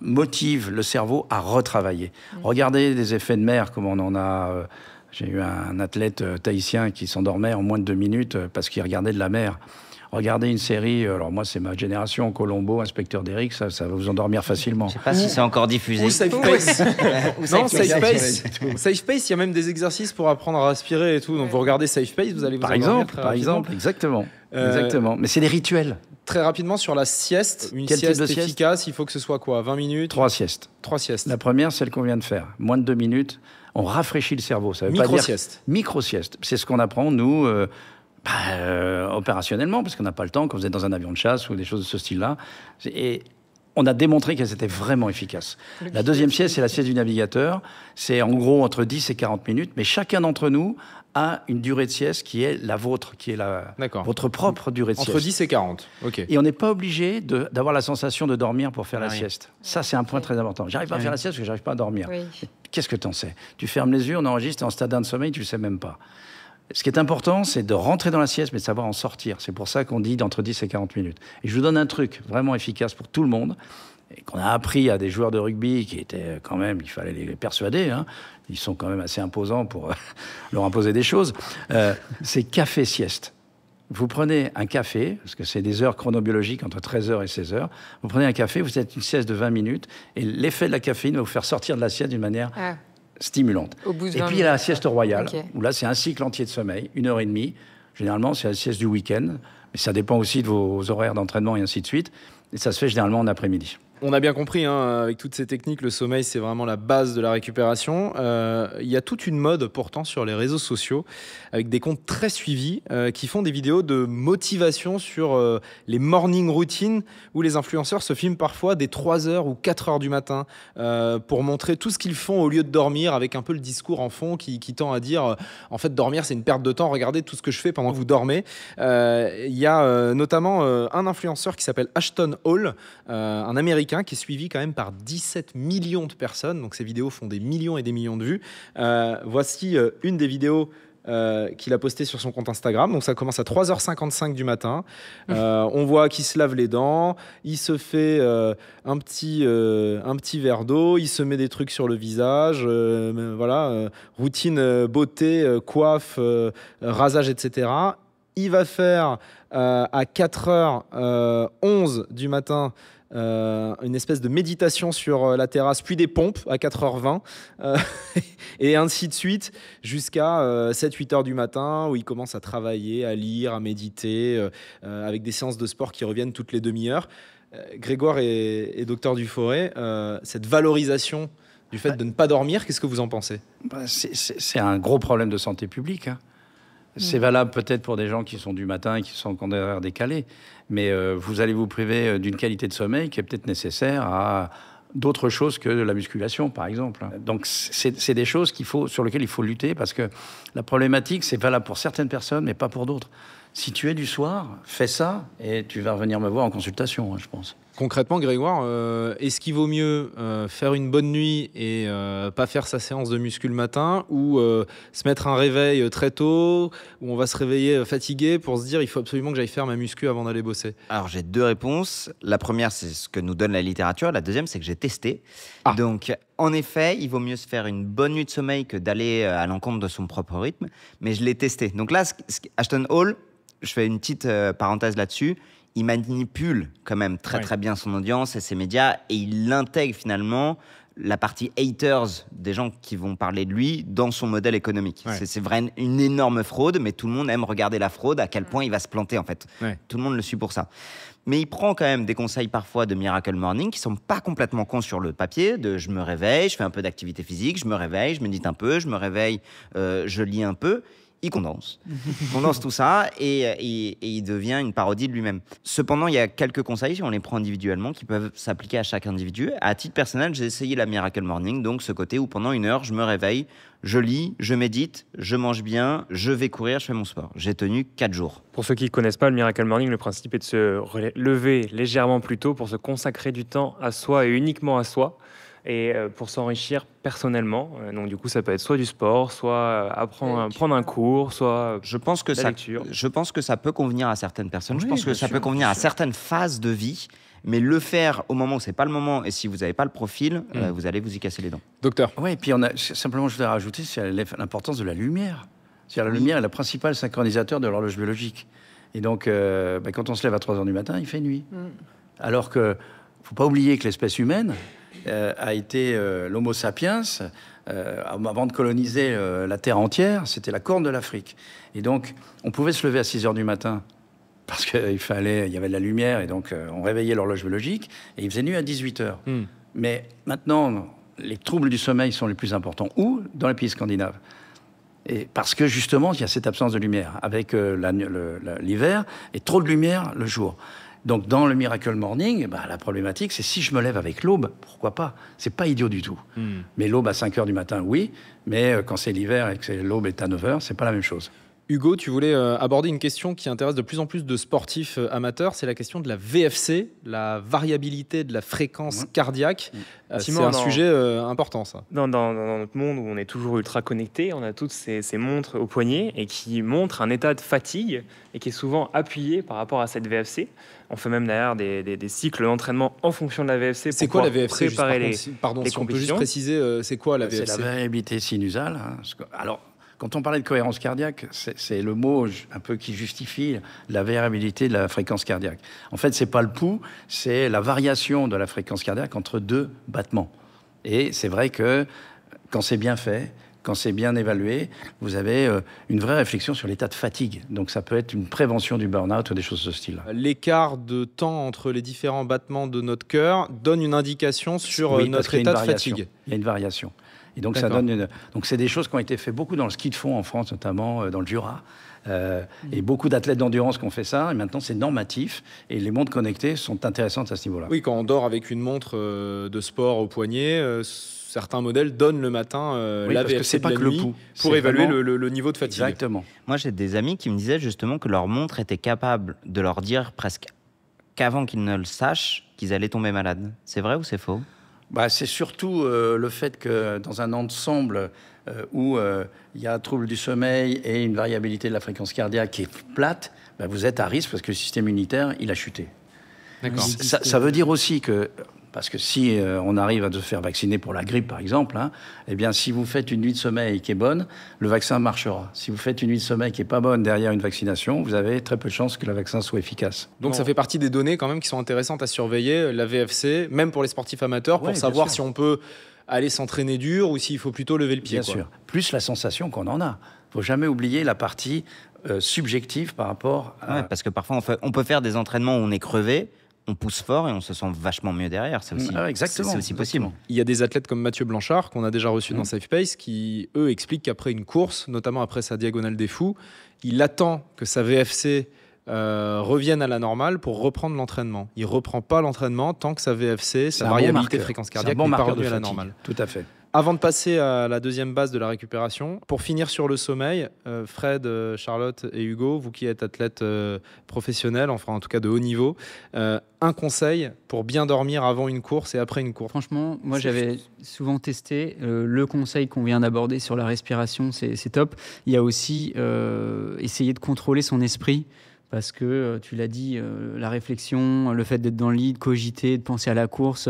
motive le cerveau à retravailler. Regardez des effets de mer, comme on en a... j'ai eu un athlète tahitien qui s'endormait en moins de 2 minutes parce qu'il regardait de la mer. Regardez une série, alors moi c'est ma génération, Colombo, Inspecteur d'Eric, ça va vous endormir facilement. Je sais pas si c'est encore diffusé. Ou Safe Space. Non, Safe Space. Tout. Safe Space, il y a même des exercices pour apprendre à respirer et tout. Donc vous regardez Safe Space, vous allez vous Par endormir exemple, très par rapidement. exemple, exactement. Euh, Exactement. Mais c'est des rituels. Très rapidement sur la sieste. Une Quel type sieste de sieste efficace, il faut que ce soit quoi? 20 minutes? 3 siestes. 3 siestes. La première, celle qu'on vient de faire. Moins de 2 minutes, on rafraîchit le cerveau. Ça veut pas dire... Micro-sieste. Micro-sieste. C'est ce qu'on apprend, nous, opérationnellement, parce qu'on n'a pas le temps quand vous êtes dans un avion de chasse ou des choses de ce style-là. Et on a démontré qu'elles étaient vraiment efficaces. La deuxième sieste, c'est la sieste du navigateur. C'est en gros entre 10 et 40 minutes, mais chacun d'entre nous a une durée de sieste qui est la vôtre, qui est D'accord. votre propre durée de Entre sieste. 10 et 40. OK. Et on n'est pas obligé d'avoir la sensation de dormir pour faire la oui. sieste. Ça, c'est un point très important. J'arrive pas à faire la sieste parce que j'arrive pas à dormir. Oui. Qu'est-ce que tu en sais? Tu fermes les yeux, on enregistre, t'es en stade 1 de sommeil, tu le sais même pas. Ce qui est important, c'est de rentrer dans la sieste, mais de savoir en sortir. C'est pour ça qu'on dit d'entre 10 et 40 minutes. Et je vous donne un truc vraiment efficace pour tout le monde, et qu'on a appris à des joueurs de rugby qui étaient quand même, il fallait les persuader, hein. Ils sont quand même assez imposants pour leur imposer des choses. C'est café-sieste. Vous prenez un café, parce que c'est des heures chronobiologiques entre 13h et 16h. Vous prenez un café, vous faites une sieste de 20 minutes, et l'effet de la caféine va vous faire sortir de la sieste d'une manière stimulante. Au bout de Et 20 puis il y a la minutes. sieste royale, Ok. où là c'est un cycle entier de sommeil, 1h30. Généralement, c'est la sieste du week-end, mais ça dépend aussi de vos horaires d'entraînement et ainsi de suite. Et ça se fait généralement en après-midi. On a bien compris, hein, avec toutes ces techniques, le sommeil, c'est vraiment la base de la récupération. Il y a toute une mode pourtant sur les réseaux sociaux, avec des comptes très suivis qui font des vidéos de motivation sur les morning routines, où les influenceurs se filment parfois dès 3h ou 4h du matin pour montrer tout ce qu'ils font au lieu de dormir, avec un peu le discours en fond qui tend à dire en fait, dormir, c'est une perte de temps, regardez tout ce que je fais pendant que vous dormez. Il y a notamment un influenceur qui s'appelle Ashton Hall, un Américain qui est suivi quand même par 17 millions de personnes. Donc ces vidéos font des millions et des millions de vues. Voici une des vidéos qu'il a postées sur son compte Instagram. Donc ça commence à 3h55 du matin. On voit qu'il se lave les dents, il se fait un petit verre d'eau, il se met des trucs sur le visage, routine beauté, coiffe, rasage, etc. Il va faire à 4h11 du matin une espèce de méditation sur la terrasse, puis des pompes à 4h20, et ainsi de suite, jusqu'à 7-8h du matin, où il commence à travailler, à lire, à méditer, avec des séances de sport qui reviennent toutes les demi-heures. Grégoire et Docteur Duforet, cette valorisation du fait de ne pas dormir, qu'est-ce que vous en pensez? C'est un gros problème de santé publique, hein. C'est valable peut-être pour des gens qui sont du matin et qui sont en horaire décalé, mais vous allez vous priver d'une qualité de sommeil qui est peut-être nécessaire à d'autres choses que la musculation, par exemple. Donc, c'est des choses sur lesquelles il faut lutter, parce que la problématique, c'est valable pour certaines personnes, mais pas pour d'autres. Si tu es du soir, fais ça, et tu vas revenir me voir en consultation, hein, je pense. Concrètement, Grégoire, est-ce qu'il vaut mieux faire une bonne nuit et pas faire sa séance de muscu le matin, ou se mettre un réveil très tôt, où on va se réveiller fatigué pour se dire il faut absolument que j'aille faire ma muscu avant d'aller bosser? Alors, j'ai deux réponses. La première, c'est ce que nous donne la littérature. La deuxième, c'est que j'ai testé. Ah. Donc, en effet, il vaut mieux se faire une bonne nuit de sommeil que d'aller à l'encontre de son propre rythme. Mais je l'ai testé. Donc là, Ashton Hall, je fais une petite parenthèse là-dessus. Il manipule quand même très bien son audience et ses médias, et il intègre finalement la partie haters des gens qui vont parler de lui dans son modèle économique. Ouais. C'est vrai, une énorme fraude, mais tout le monde aime regarder la fraude, à quel point il va se planter en fait. Ouais. Tout le monde le suit pour ça. Mais il prend quand même des conseils parfois de Miracle Morning qui sont pas complètement cons sur le papier, de je me réveille, je fais un peu d'activité physique, je me réveille, je médite un peu, je me réveille, je lis un peu. Il condense tout ça et il devient une parodie de lui-même. Cependant, il y a quelques conseils, si on les prend individuellement, qui peuvent s'appliquer à chaque individu. À titre personnel, j'ai essayé la Miracle Morning, donc ce côté où pendant 1 heure, je me réveille, je lis, je médite, je mange bien, je vais courir, je fais mon sport. J'ai tenu 4 jours. Pour ceux qui ne connaissent pas le Miracle Morning, le principe est de se lever légèrement plus tôt pour se consacrer du temps à soi et uniquement à soi, et pour s'enrichir personnellement. Donc du coup, ça peut être soit du sport, soit prendre un cours, soit Je pense que la lecture. Je pense que ça peut convenir à certaines personnes. Je Oui, pense que bien ça sûr, peut convenir bien à sûr. certaines phases de vie, mais le faire au moment où c'est pas le moment et si vous n'avez pas le profil, vous allez vous y casser les dents. Docteur. Oui, et puis simplement, je voudrais rajouter, c'est l'importance de la lumière. C'est-à-dire la lumière est le principal synchronisateur de l'horloge biologique. Et donc, quand on se lève à 3h du matin, il fait nuit. Alors que, faut pas oublier que l'espèce humaine a été l'Homo sapiens, avant de coloniser la Terre entière, c'était la corne de l'Afrique. Et donc, on pouvait se lever à 6h du matin, parce qu'il y avait de la lumière, et donc on réveillait l'horloge biologique, et il faisait nuit à 18h. Mais maintenant, les troubles du sommeil sont les plus importants. Où? Dans les pays scandinaves. Et parce que justement, il y a cette absence de lumière, avec l'hiver, et trop de lumière le jour. Donc, dans le Miracle Morning, la problématique, c'est si je me lève avec l'aube, pourquoi pas? C'est pas idiot du tout. Mais l'aube à 5 heures du matin, oui. Mais quand c'est l'hiver et que l'aube est à 9 heures, c'est pas la même chose. Hugo, tu voulais aborder une question qui intéresse de plus en plus de sportifs amateurs, c'est la question de la VFC, la variabilité de la fréquence cardiaque. C'est un sujet important, ça. Dans notre monde où on est toujours ultra connecté, on a toutes ces montres au poignet et qui montrent un état de fatigue et qui est souvent appuyé par rapport à cette VFC. On fait même d'ailleurs des cycles d'entraînement en fonction de la VFC. C'est quoi la VFC? Préparer les si compétitions. On peut juste préciser, c'est quoi la VFC? C'est la variabilité sinusale. Alors, quand on parlait de cohérence cardiaque, c'est le mot un peu qui justifie la variabilité de la fréquence cardiaque. En fait, c'est pas le pouls, c'est la variation de la fréquence cardiaque entre 2 battements. Et c'est vrai que quand c'est bien fait, quand c'est bien évalué, vous avez une vraie réflexion sur l'état de fatigue. Donc ça peut être une prévention du burn-out ou des choses de ce style. L'écart de temps entre les différents battements de notre cœur donne une indication sur notre état de fatigue. Il y a une variation. Et donc, ça donne donc, c'est des choses qui ont été faites beaucoup dans le ski de fond en France, notamment dans le Jura. Et beaucoup d'athlètes d'endurance qui ont fait ça. Et maintenant, c'est normatif. Et les montres connectées sont intéressantes à ce niveau-là. Oui, quand on dort avec une montre de sport au poignet, certains modèles donnent le matin la VFC de la nuit pour évaluer le niveau de fatigue. Exactement. Moi, j'ai des amis qui me disaient justement que leur montre était capable de leur dire presque qu'avant qu'ils ne le sachent, qu'ils allaient tomber malades. C'est vrai ou c'est faux? C'est surtout le fait que dans un ensemble où il y a un trouble du sommeil et une variabilité de la fréquence cardiaque qui est plate, vous êtes à risque parce que le système immunitaire, il a chuté. D'accord. Ça veut dire aussi que, parce que si on arrive à se faire vacciner pour la grippe, par exemple, eh bien, si vous faites une nuit de sommeil qui est bonne, le vaccin marchera. Si vous faites une nuit de sommeil qui n'est pas bonne derrière une vaccination, vous avez très peu de chances que le vaccin soit efficace. Donc ça fait partie des données quand même qui sont intéressantes à surveiller, la VFC, même pour les sportifs amateurs, pour savoir si on peut aller s'entraîner dur ou s'il faut plutôt lever le pied. Bien sûr. Plus la sensation qu'on en a. Il ne faut jamais oublier la partie subjective par rapport à... Ouais, parce que parfois, on peut faire des entraînements où on est crevé, on pousse fort et on se sent vachement mieux derrière. C'est aussi, exactement, c'est aussi possible. Il y a des athlètes comme Mathieu Blanchard, qu'on a déjà reçu dans SafePace, qui, eux, expliquent qu'après une course, notamment après sa diagonale des fous, il attend que sa VFC revienne à la normale pour reprendre l'entraînement. Il ne reprend pas l'entraînement tant que sa VFC, sa variabilité de fréquence cardiaque, n'est pas revenue à la normale. Tout à fait. Avant de passer à la deuxième base de la récupération, pour finir sur le sommeil, Fred, Charlotte et Hugo, vous qui êtes athlètes professionnels, enfin en tout cas de haut niveau, un conseil pour bien dormir avant une course et après une course? Franchement, moi j'avais souvent testé le conseil qu'on vient d'aborder sur la respiration, c'est top. Il y a aussi essayer de contrôler son esprit. Parce que, tu l'as dit, la réflexion, le fait d'être dans le lit, de cogiter, de penser à la course,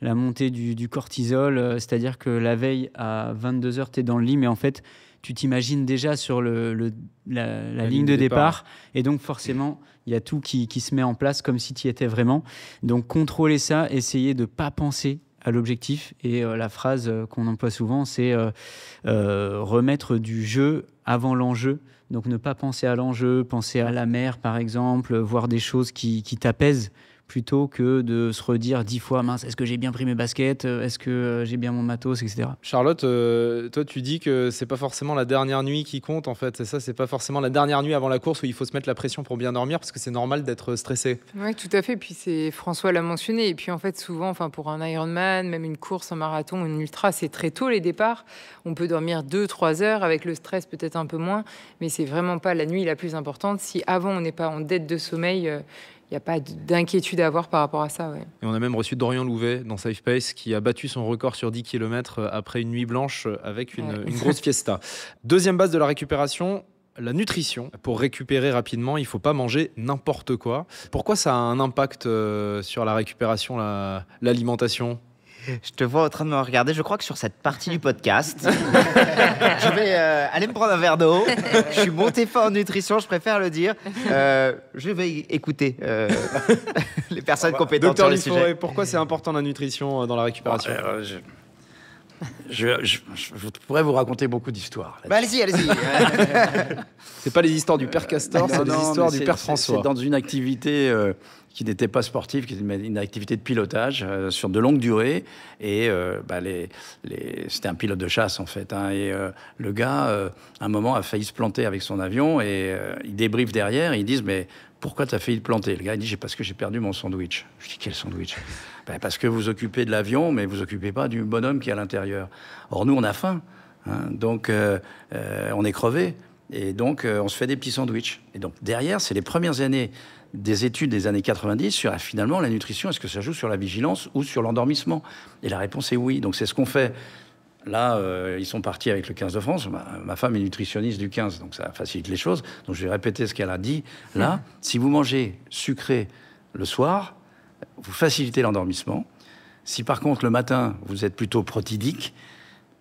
la montée du cortisol, c'est-à-dire que la veille à 22h, tu es dans le lit, mais en fait, tu t'imagines déjà sur la ligne de départ. Et donc, forcément, il y a tout qui se met en place comme si tu y étais vraiment. Donc, contrôler ça, essayer de ne pas penser à l'objectif. Et la phrase qu'on emploie souvent, c'est remettre du jeu avant l'enjeu. Donc ne pas penser à l'enjeu, penser à la mer par exemple, voir des choses qui t'apaisent plutôt que de se redire 10 fois, mince, est-ce que j'ai bien pris mes baskets, est-ce que j'ai bien mon matos, etc. Charlotte, toi tu dis que c'est pas forcément la dernière nuit qui compte en fait, c'est ça, c'est pas forcément la dernière nuit avant la course où il faut se mettre la pression pour bien dormir parce que c'est normal d'être stressé. Oui, tout à fait, puis François l'a mentionné, et puis en fait souvent, pour un Ironman, même une course, un marathon, une ultra, c'est très tôt les départs, on peut dormir 2-3 heures, avec le stress peut-être un peu moins, mais c'est vraiment pas la nuit la plus importante, si avant on n'est pas en dette de sommeil, il n'y a pas d'inquiétude à avoir par rapport à ça. Ouais. Et on a même reçu Dorian Louvet dans SafePace qui a battu son record sur 10 km après une nuit blanche avec une grosse fiesta. Deuxième base de la récupération, la nutrition. Pour récupérer rapidement, il ne faut pas manger n'importe quoi. Pourquoi ça a un impact sur la récupération, l'alimentation ? Je te vois en train de me regarder. Je crois que sur cette partie du podcast, je vais aller me prendre un verre d'eau. Je suis monté fort en nutrition, je préfère le dire. Je vais écouter les personnes compétentes sur le sujet. Pourquoi c'est important la nutrition dans la récupération ? Je pourrais vous raconter beaucoup d'histoires. Allez-y. C'est pas les histoires du père Castor, c'est les histoires du père François. C'est dans une activité qui n'était pas sportif, qui était une activité de pilotage sur de longue durée. Et c'était un pilote de chasse, en fait. Hein, et le gars, à un moment, a failli se planter avec son avion. Et il débriefe derrière. Et ils disent, mais pourquoi tu as failli te planter? Le gars, il dit, parce que j'ai perdu mon sandwich. Je dis, quel sandwich? Parce que vous occupez de l'avion, mais vous occupez pas du bonhomme qui est à l'intérieur. Or, nous, on a faim. Hein, donc, on est crevé. Et donc, on se fait des petits sandwichs. Et donc, derrière, c'est les premières années des études des années 90 sur, finalement, la nutrition. Est-ce que ça joue sur la vigilance ou sur l'endormissement? Et la réponse est oui. Donc, c'est ce qu'on fait. Là, ils sont partis avec le 15 de France. Ma femme est nutritionniste du 15, donc ça facilite les choses. Donc, je vais répéter ce qu'elle a dit. Là, si vous mangez sucré le soir, vous facilitez l'endormissement. Si, par contre, le matin, vous êtes plutôt protidique,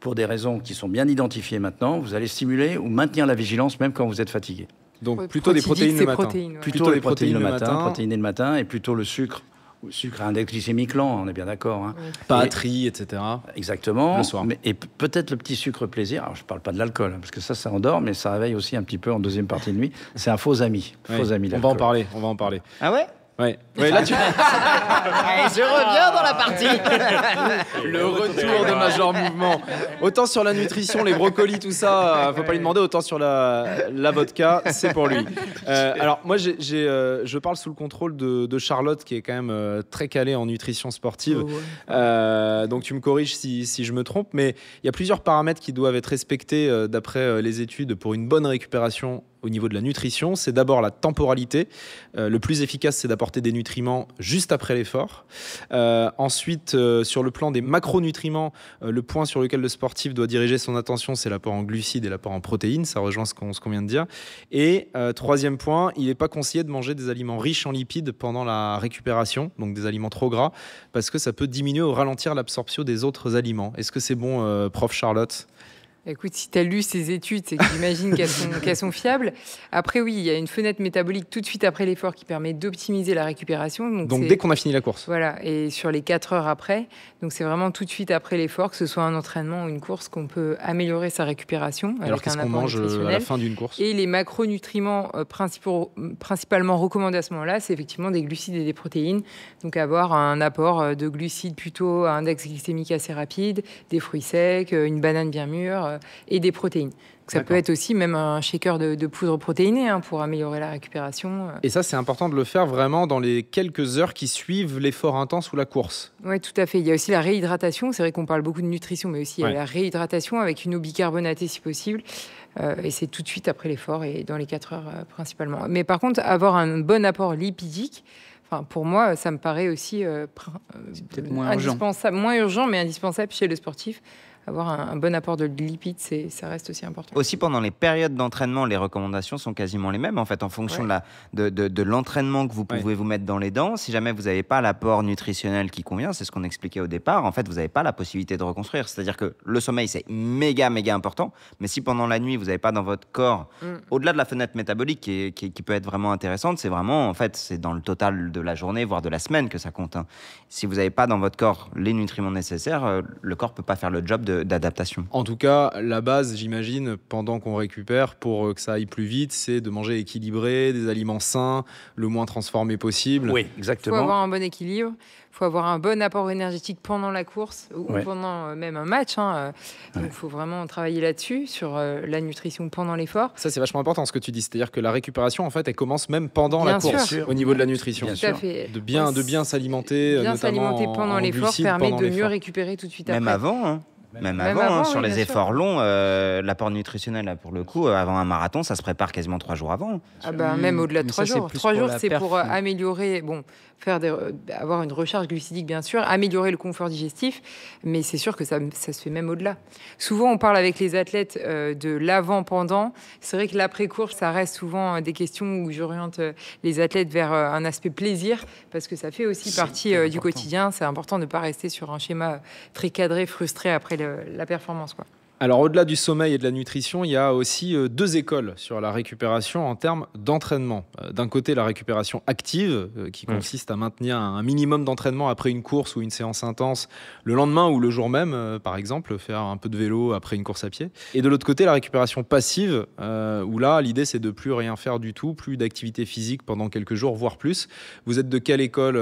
pour des raisons qui sont bien identifiées maintenant, vous allez stimuler ou maintenir la vigilance même quand vous êtes fatigué. Donc plutôt des protéines le matin. Plutôt les protéines le matin, protéinées le matin, et plutôt le sucre. Le sucre à index glycémique lent, on est bien d'accord. Hein. Batterie, etc. Exactement. Le soir. Et peut-être le petit sucre plaisir. Alors je ne parle pas de l'alcool, parce que ça endort, mais ça réveille aussi un petit peu en deuxième partie de nuit. C'est un faux ami. Faux ami, on va en parler. Ah ouais? Ouais, là tu. Allez, je reviens dans la partie. Le retour de Major Mouvement. Autant sur la nutrition, les brocolis, tout ça, faut pas lui demander. Autant sur la vodka, c'est pour lui. Alors moi, je parle sous le contrôle de Charlotte, qui est quand même très calée en nutrition sportive. Donc tu me corriges si je me trompe, mais il y a plusieurs paramètres qui doivent être respectés d'après les études pour une bonne récupération au niveau de la nutrition. C'est d'abord la temporalité. Le plus efficace, c'est d'apporter des nutriments juste après l'effort. Ensuite, sur le plan des macronutriments, le point sur lequel le sportif doit diriger son attention, c'est l'apport en glucides et l'apport en protéines. Ça rejoint ce qu'on vient de dire. Et troisième point, il n'est pas conseillé de manger des aliments riches en lipides pendant la récupération, donc des aliments trop gras, parce que ça peut diminuer ou ralentir l'absorption des autres aliments. Est-ce que c'est bon, prof Charlotte ? Écoute, si tu as lu ces études, c'est que j'imagine qu'elles sont fiables. Après, oui, il y a une fenêtre métabolique tout de suite après l'effort qui permet d'optimiser la récupération. Donc dès qu'on a fini la course. Voilà, et sur les 4 heures après. Donc, c'est vraiment tout de suite après l'effort, que ce soit un entraînement ou une course, qu'on peut améliorer sa récupération. Alors, qu'est-ce qu'on mange à la fin d'une course? Et les macronutriments principalement recommandés à ce moment-là, c'est effectivement des glucides et des protéines. Donc, avoir un apport de glucides plutôt à index glycémique assez rapide, des fruits secs, une banane bien mûre, et des protéines. Donc ça peut être aussi même un shaker de poudre protéinée pour améliorer la récupération. Et ça, c'est important de le faire vraiment dans les quelques heures qui suivent l'effort intense ou la course. Oui, tout à fait. Il y a aussi la réhydratation. C'est vrai qu'on parle beaucoup de nutrition, mais aussi il y a la réhydratation avec une eau bicarbonatée si possible. Et c'est tout de suite après l'effort et dans les 4 heures principalement. Mais par contre, avoir un bon apport lipidique, pour moi, ça me paraît aussi indispensable, moins urgent, mais indispensable chez le sportif. Avoir un bon apport de lipides, ça reste aussi important. Aussi, pendant les périodes d'entraînement, les recommandations sont quasiment les mêmes, en fait, en fonction de l'entraînement que vous pouvez vous mettre dans les dents. Si jamais vous n'avez pas l'apport nutritionnel qui convient, c'est ce qu'on expliquait au départ, en fait, vous n'avez pas la possibilité de reconstruire. C'est-à-dire que le sommeil, c'est méga important, mais si pendant la nuit, vous n'avez pas dans votre corps, au-delà de la fenêtre métabolique qui peut être vraiment intéressante, c'est vraiment, en fait, c'est dans le total de la journée, voire de la semaine que ça compte. Si vous n'avez pas dans votre corps les nutriments nécessaires, le corps ne peut pas faire le job d'adaptation. En tout cas, la base, j'imagine, pendant qu'on récupère, pour que ça aille plus vite, c'est de manger équilibré, des aliments sains, le moins transformés possible. Oui, exactement. Il faut avoir un bon équilibre, il faut avoir un bon apport énergétique pendant la course ou pendant même un match. Donc, il faut vraiment travailler là-dessus, sur la nutrition pendant l'effort. Ça, c'est vachement important ce que tu dis. C'est-à-dire que la récupération, en fait, elle commence même pendant la course, au niveau de la nutrition. Tout à fait. De bien s'alimenter, bien s'alimenter pendant l'effort permet de mieux récupérer tout de suite après. Même avant, Même avant, sur les efforts longs, l'apport nutritionnel, là, pour le coup, avant un marathon, ça se prépare quasiment 3 jours avant. Même au-delà de 3 jours. 3 jours, c'est pour améliorer, avoir une recharge glucidique, bien sûr, améliorer le confort digestif, mais c'est sûr que ça se fait même au-delà. Souvent, on parle avec les athlètes de l'avant-pendant. C'est vrai que l'après-course, ça reste souvent des questions où j'oriente les athlètes vers un aspect plaisir, parce que ça fait aussi partie du quotidien. C'est important de ne pas rester sur un schéma très cadré, frustré après la performance, quoi. Alors, au-delà du sommeil et de la nutrition, il y a aussi 2 écoles sur la récupération en termes d'entraînement. D'un côté, la récupération active, qui consiste à maintenir un minimum d'entraînement après une course ou une séance intense, le lendemain ou le jour même, par exemple, faire un peu de vélo après une course à pied. Et de l'autre côté, la récupération passive, où là, l'idée, c'est de plus rien faire du tout, plus d'activité physique pendant quelques jours, voire plus. Vous êtes de quelle école,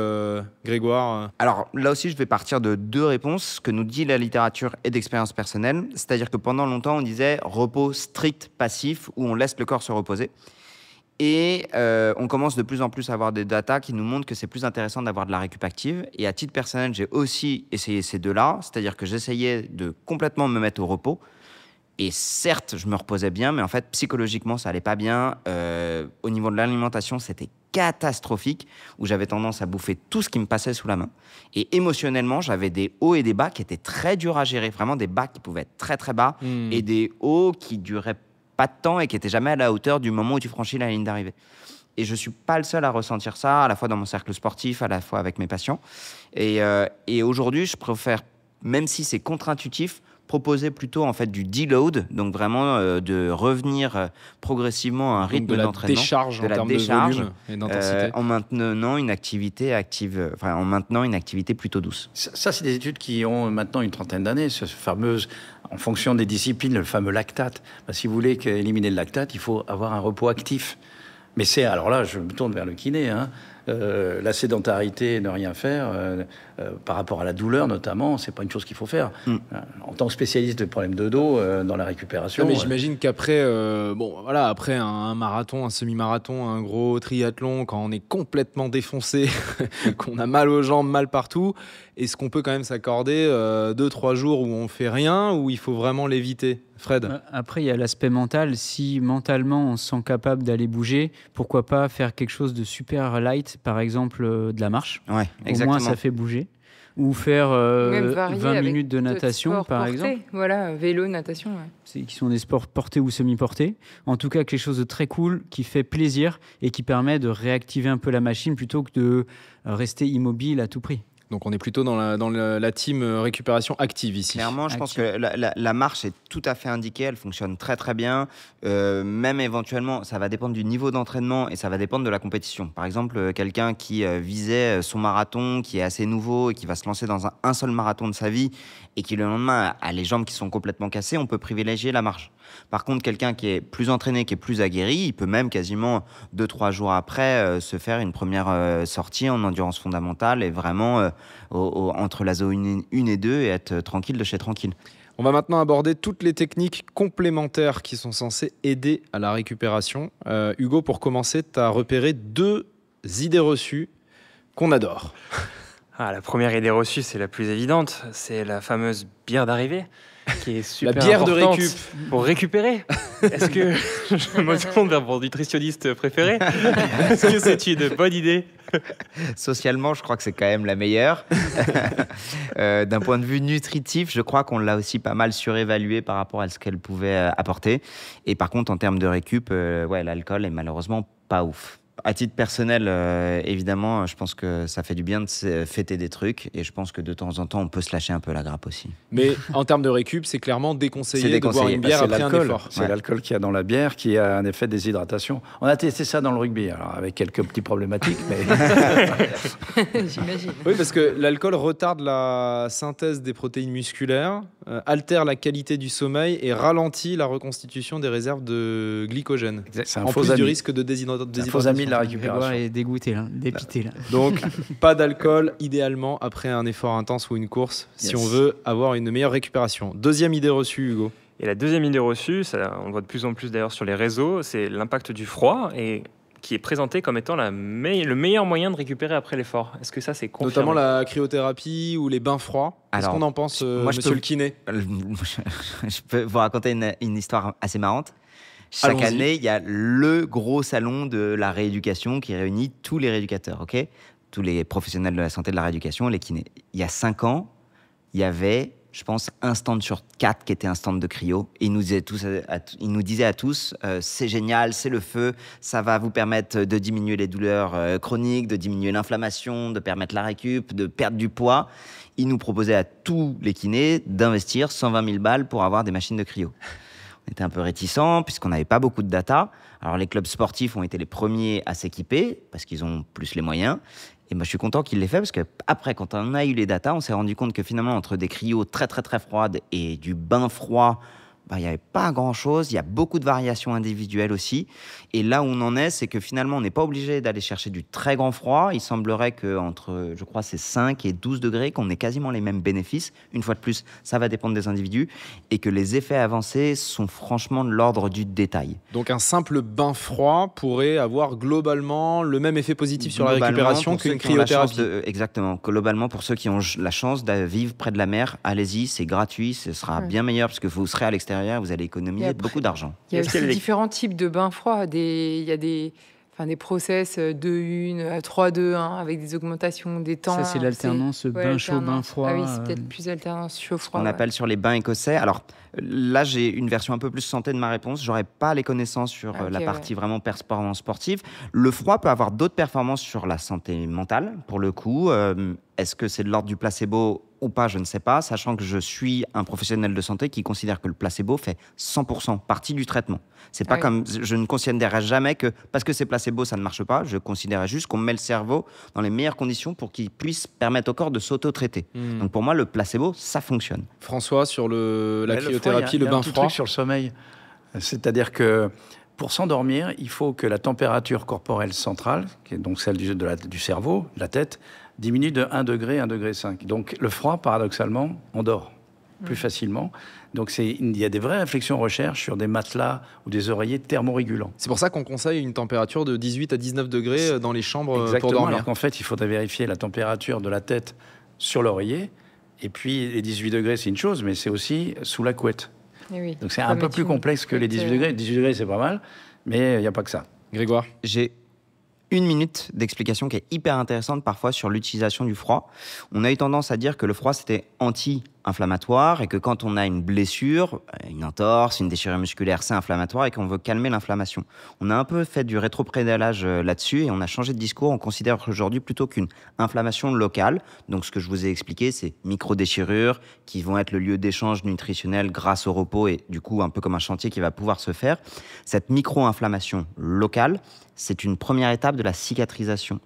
Grégoire ? Alors là aussi, je vais partir de 2 réponses, ce que nous dit la littérature et d'expérience personnelle. C'est-à-dire que pendant longtemps, on disait repos strict passif, où on laisse le corps se reposer. Et on commence de plus en plus à avoir des datas qui nous montrent que c'est plus intéressant d'avoir de la récup active. Et à titre personnel, j'ai aussi essayé ces 2-là, c'est-à-dire que j'essayais de complètement me mettre au repos. Et certes, je me reposais bien, mais en fait, psychologiquement, ça allait pas bien. Au niveau de l'alimentation, c'était catastrophique, où j'avais tendance à bouffer tout ce qui me passait sous la main. Et émotionnellement, j'avais des hauts et des bas qui étaient très durs à gérer. Vraiment des bas qui pouvaient être très, très bas et des hauts qui duraient pas de temps et qui n'étaient jamais à la hauteur du moment où tu franchis la ligne d'arrivée. Et je suis pas le seul à ressentir ça, à la fois dans mon cercle sportif, à la fois avec mes patients. Et aujourd'hui, je préfère, même si c'est contre-intuitif, proposer plutôt en fait du deload, donc vraiment de revenir progressivement à un rythme d'entraînement, de la décharge de volume et d'intensité, en maintenant une activité active, en maintenant une activité plutôt douce. Ça, c'est des études qui ont maintenant une trentaine d'années, ce fameuse, en fonction des disciplines, le fameux lactate. Si vous voulez éliminer le lactate, il faut avoir un repos actif. Mais c'est, alors là, je me tourne vers le kiné, la sédentarité, ne rien faire, par rapport à la douleur notamment, c'est pas une chose qu'il faut faire. En tant que spécialiste de problèmes de dos, dans la récupération... Non, mais j'imagine qu'après après un marathon, un semi-marathon, un gros triathlon, quand on est complètement défoncé, qu'on a mal aux jambes, mal partout, est-ce qu'on peut quand même s'accorder 2-3 jours où on fait rien, ou il faut vraiment l'éviter ? Fred ? Après, il y a l'aspect mental. Si mentalement on se sent capable d'aller bouger, pourquoi pas faire quelque chose de super light, par exemple de la marche. Ouais, Au exactement. moins, ça fait bouger. Ou faire 20 minutes de natation, par exemple. Voilà, vélo, natation. Ouais. Qui sont des sports portés ou semi-portés. En tout cas, quelque chose de très cool, qui fait plaisir et qui permet de réactiver un peu la machine plutôt que de rester immobile à tout prix. Donc on est plutôt dans la team récupération active ici. Clairement, je pense que la marche est tout à fait indiquée, elle fonctionne très très bien. Même éventuellement, ça va dépendre du niveau d'entraînement et ça va dépendre de la compétition. Par exemple, quelqu'un qui visait son marathon, qui est assez nouveau et qui va se lancer dans un seul marathon de sa vie et qui le lendemain a les jambes qui sont complètement cassées, on peut privilégier la marche. Par contre, quelqu'un qui est plus entraîné, qui est plus aguerri, il peut même quasiment 2-3 jours après se faire une première sortie en endurance fondamentale et vraiment entre la zone 1 et 2 et être tranquille de chez tranquille. On va maintenant aborder toutes les techniques complémentaires qui sont censées aider à la récupération. Hugo, pour commencer, tu as repéré 2 idées reçues qu'on adore. La première idée reçue, c'est la plus évidente, c'est la fameuse bière d'arrivée, qui est super la bière importante de récup pour récupérer. Est-ce que je me tourne vers mon nutritionniste préféré? Est-ce que c'est une bonne idée? Socialement, je crois que c'est quand même la meilleure. D'un point de vue nutritif, je crois qu'on l'a aussi pas mal surévaluée par rapport à ce qu'elle pouvait apporter. Et par contre, en termes de récup, l'alcool est malheureusement pas ouf. À titre personnel, évidemment, je pense que ça fait du bien de fêter des trucs et je pense que de temps en temps, on peut se lâcher un peu la grappe aussi. Mais en termes de récup, c'est clairement déconseillé de boire une bière après un effort. C'est l'alcool qu'il y a dans la bière qui a un effet de déshydratation. On a testé ça dans le rugby, alors avec quelques petites problématiques, mais... J'imagine. Oui, parce que l'alcool retarde la synthèse des protéines musculaires, altère la qualité du sommeil et ralentit la reconstitution des réserves de glycogène. C'est un en faux plus ami. du risque de déshydratation. Un faux ami de la récupération. Grégoire est dégoûté, là, dépité. Là. Donc, pas d'alcool, idéalement, après un effort intense ou une course, si on veut avoir une meilleure récupération. Deuxième idée reçue, Hugo. Et la deuxième idée reçue, ça, on le voit de plus en plus d'ailleurs sur les réseaux, c'est l'impact du froid et qui est présenté comme étant le meilleur moyen de récupérer après l'effort. Est-ce que ça, c'est confirmé? Notamment la cryothérapie ou les bains froids. Qu'est-ce qu'on en pense, monsieur le kiné? Je peux vous raconter une histoire assez marrante. Chaque année, il y a le gros salon de la rééducation qui réunit tous les rééducateurs, ok, tous les professionnels de la santé de la rééducation, les kinés. Il y a 5 ans, il y avait je pense, un stand sur 4 qui était un stand de cryo. Et il nous disait à tous, c'est génial, c'est le feu, ça va vous permettre de diminuer les douleurs chroniques, de diminuer l'inflammation, de permettre la récup, de perdre du poids. Il nous proposait à tous les kinés d'investir 120 000 balles pour avoir des machines de cryo. On était un peu réticents puisqu'on n'avait pas beaucoup de data. Alors les clubs sportifs ont été les premiers à s'équiper parce qu'ils ont plus les moyens. Et moi, je suis content qu'il l'ait fait parce qu'après, quand on a eu les datas, on s'est rendu compte que finalement, entre des cryos très très très froides et du bain froid, il n'y avait pas grand-chose. Il y a beaucoup de variations individuelles aussi. Et là où on en est, c'est que finalement, on n'est pas obligé d'aller chercher du très grand froid. Il semblerait qu'entre, je crois, c'est 5 et 12 degrés, qu'on ait quasiment les mêmes bénéfices. Une fois de plus, ça va dépendre des individus. Et que les effets avancés sont franchement de l'ordre du détail. Donc un simple bain froid pourrait avoir globalement le même effet positif sur la récupération qu'une cryothérapie. Exactement. Globalement, pour ceux qui ont la chance de vivre près de la mer, allez-y, c'est gratuit, ce sera bien meilleur parce que vous serez à l'extérieur. Vous allez économiser beaucoup d'argent. Il y a aussi différents types de bains froids. Il y a des process 2-1, 3-2-1 avec des augmentations des temps. Ça, c'est l'alternance bain chaud, bain froid. Ah oui, c'est peut-être plus alternance chaud-froid. On appelle sur les bains écossais. Alors là, j'ai une version un peu plus santé de ma réponse. J'aurais pas les connaissances sur la partie vraiment performance sportive. Le froid peut avoir d'autres performances sur la santé mentale, pour le coup. Est-ce que c'est de l'ordre du placebo ou pas, je ne sais pas, sachant que je suis un professionnel de santé qui considère que le placebo fait 100% partie du traitement. C'est pas comme, je ne considérerais jamais que parce que c'est placebo, ça ne marche pas. Je considérais juste qu'on met le cerveau dans les meilleures conditions pour qu'il puisse permettre au corps de s'auto-traiter. Donc pour moi, le placebo, ça fonctionne. François, sur la cryothérapie, le bain froid. Il y a un petit truc sur le sommeil. C'est-à-dire que pour s'endormir, il faut que la température corporelle centrale, qui est donc celle du cerveau, de la tête, diminue de 1 degré, 1,5 degré. Donc le froid, paradoxalement, on dort plus facilement. Donc il y a des vraies réflexions recherche sur des matelas ou des oreillers thermorégulants. C'est pour ça qu'on conseille une température de 18 à 19 degrés dans les chambres Exactement, pour dormir. Alors qu'en fait, il faudrait vérifier la température de la tête sur l'oreiller. Et puis les 18 degrés, c'est une chose, mais c'est aussi sous la couette. Oui, donc c'est un peu plus complexe que les 18 degrés. 18 degrés, c'est pas mal, mais il n'y a pas que ça. Grégoire, j'ai 1 minute d'explication qui est hyper intéressante parfois sur l'utilisation du froid. On a eu tendance à dire que le froid, c'était anti-inflammatoire et que quand on a une blessure, une entorse, une déchirure musculaire, c'est inflammatoire et qu'on veut calmer l'inflammation. On a un peu fait du rétropédalage là-dessus et on a changé de discours. On considère aujourd'hui plutôt qu'une inflammation locale. Donc ce que je vous ai expliqué, c'est micro-déchirures qui vont être le lieu d'échange nutritionnel grâce au repos et du coup un peu comme un chantier qui va pouvoir se faire. Cette micro-inflammation locale, c'est une première étape de la cicatrisation.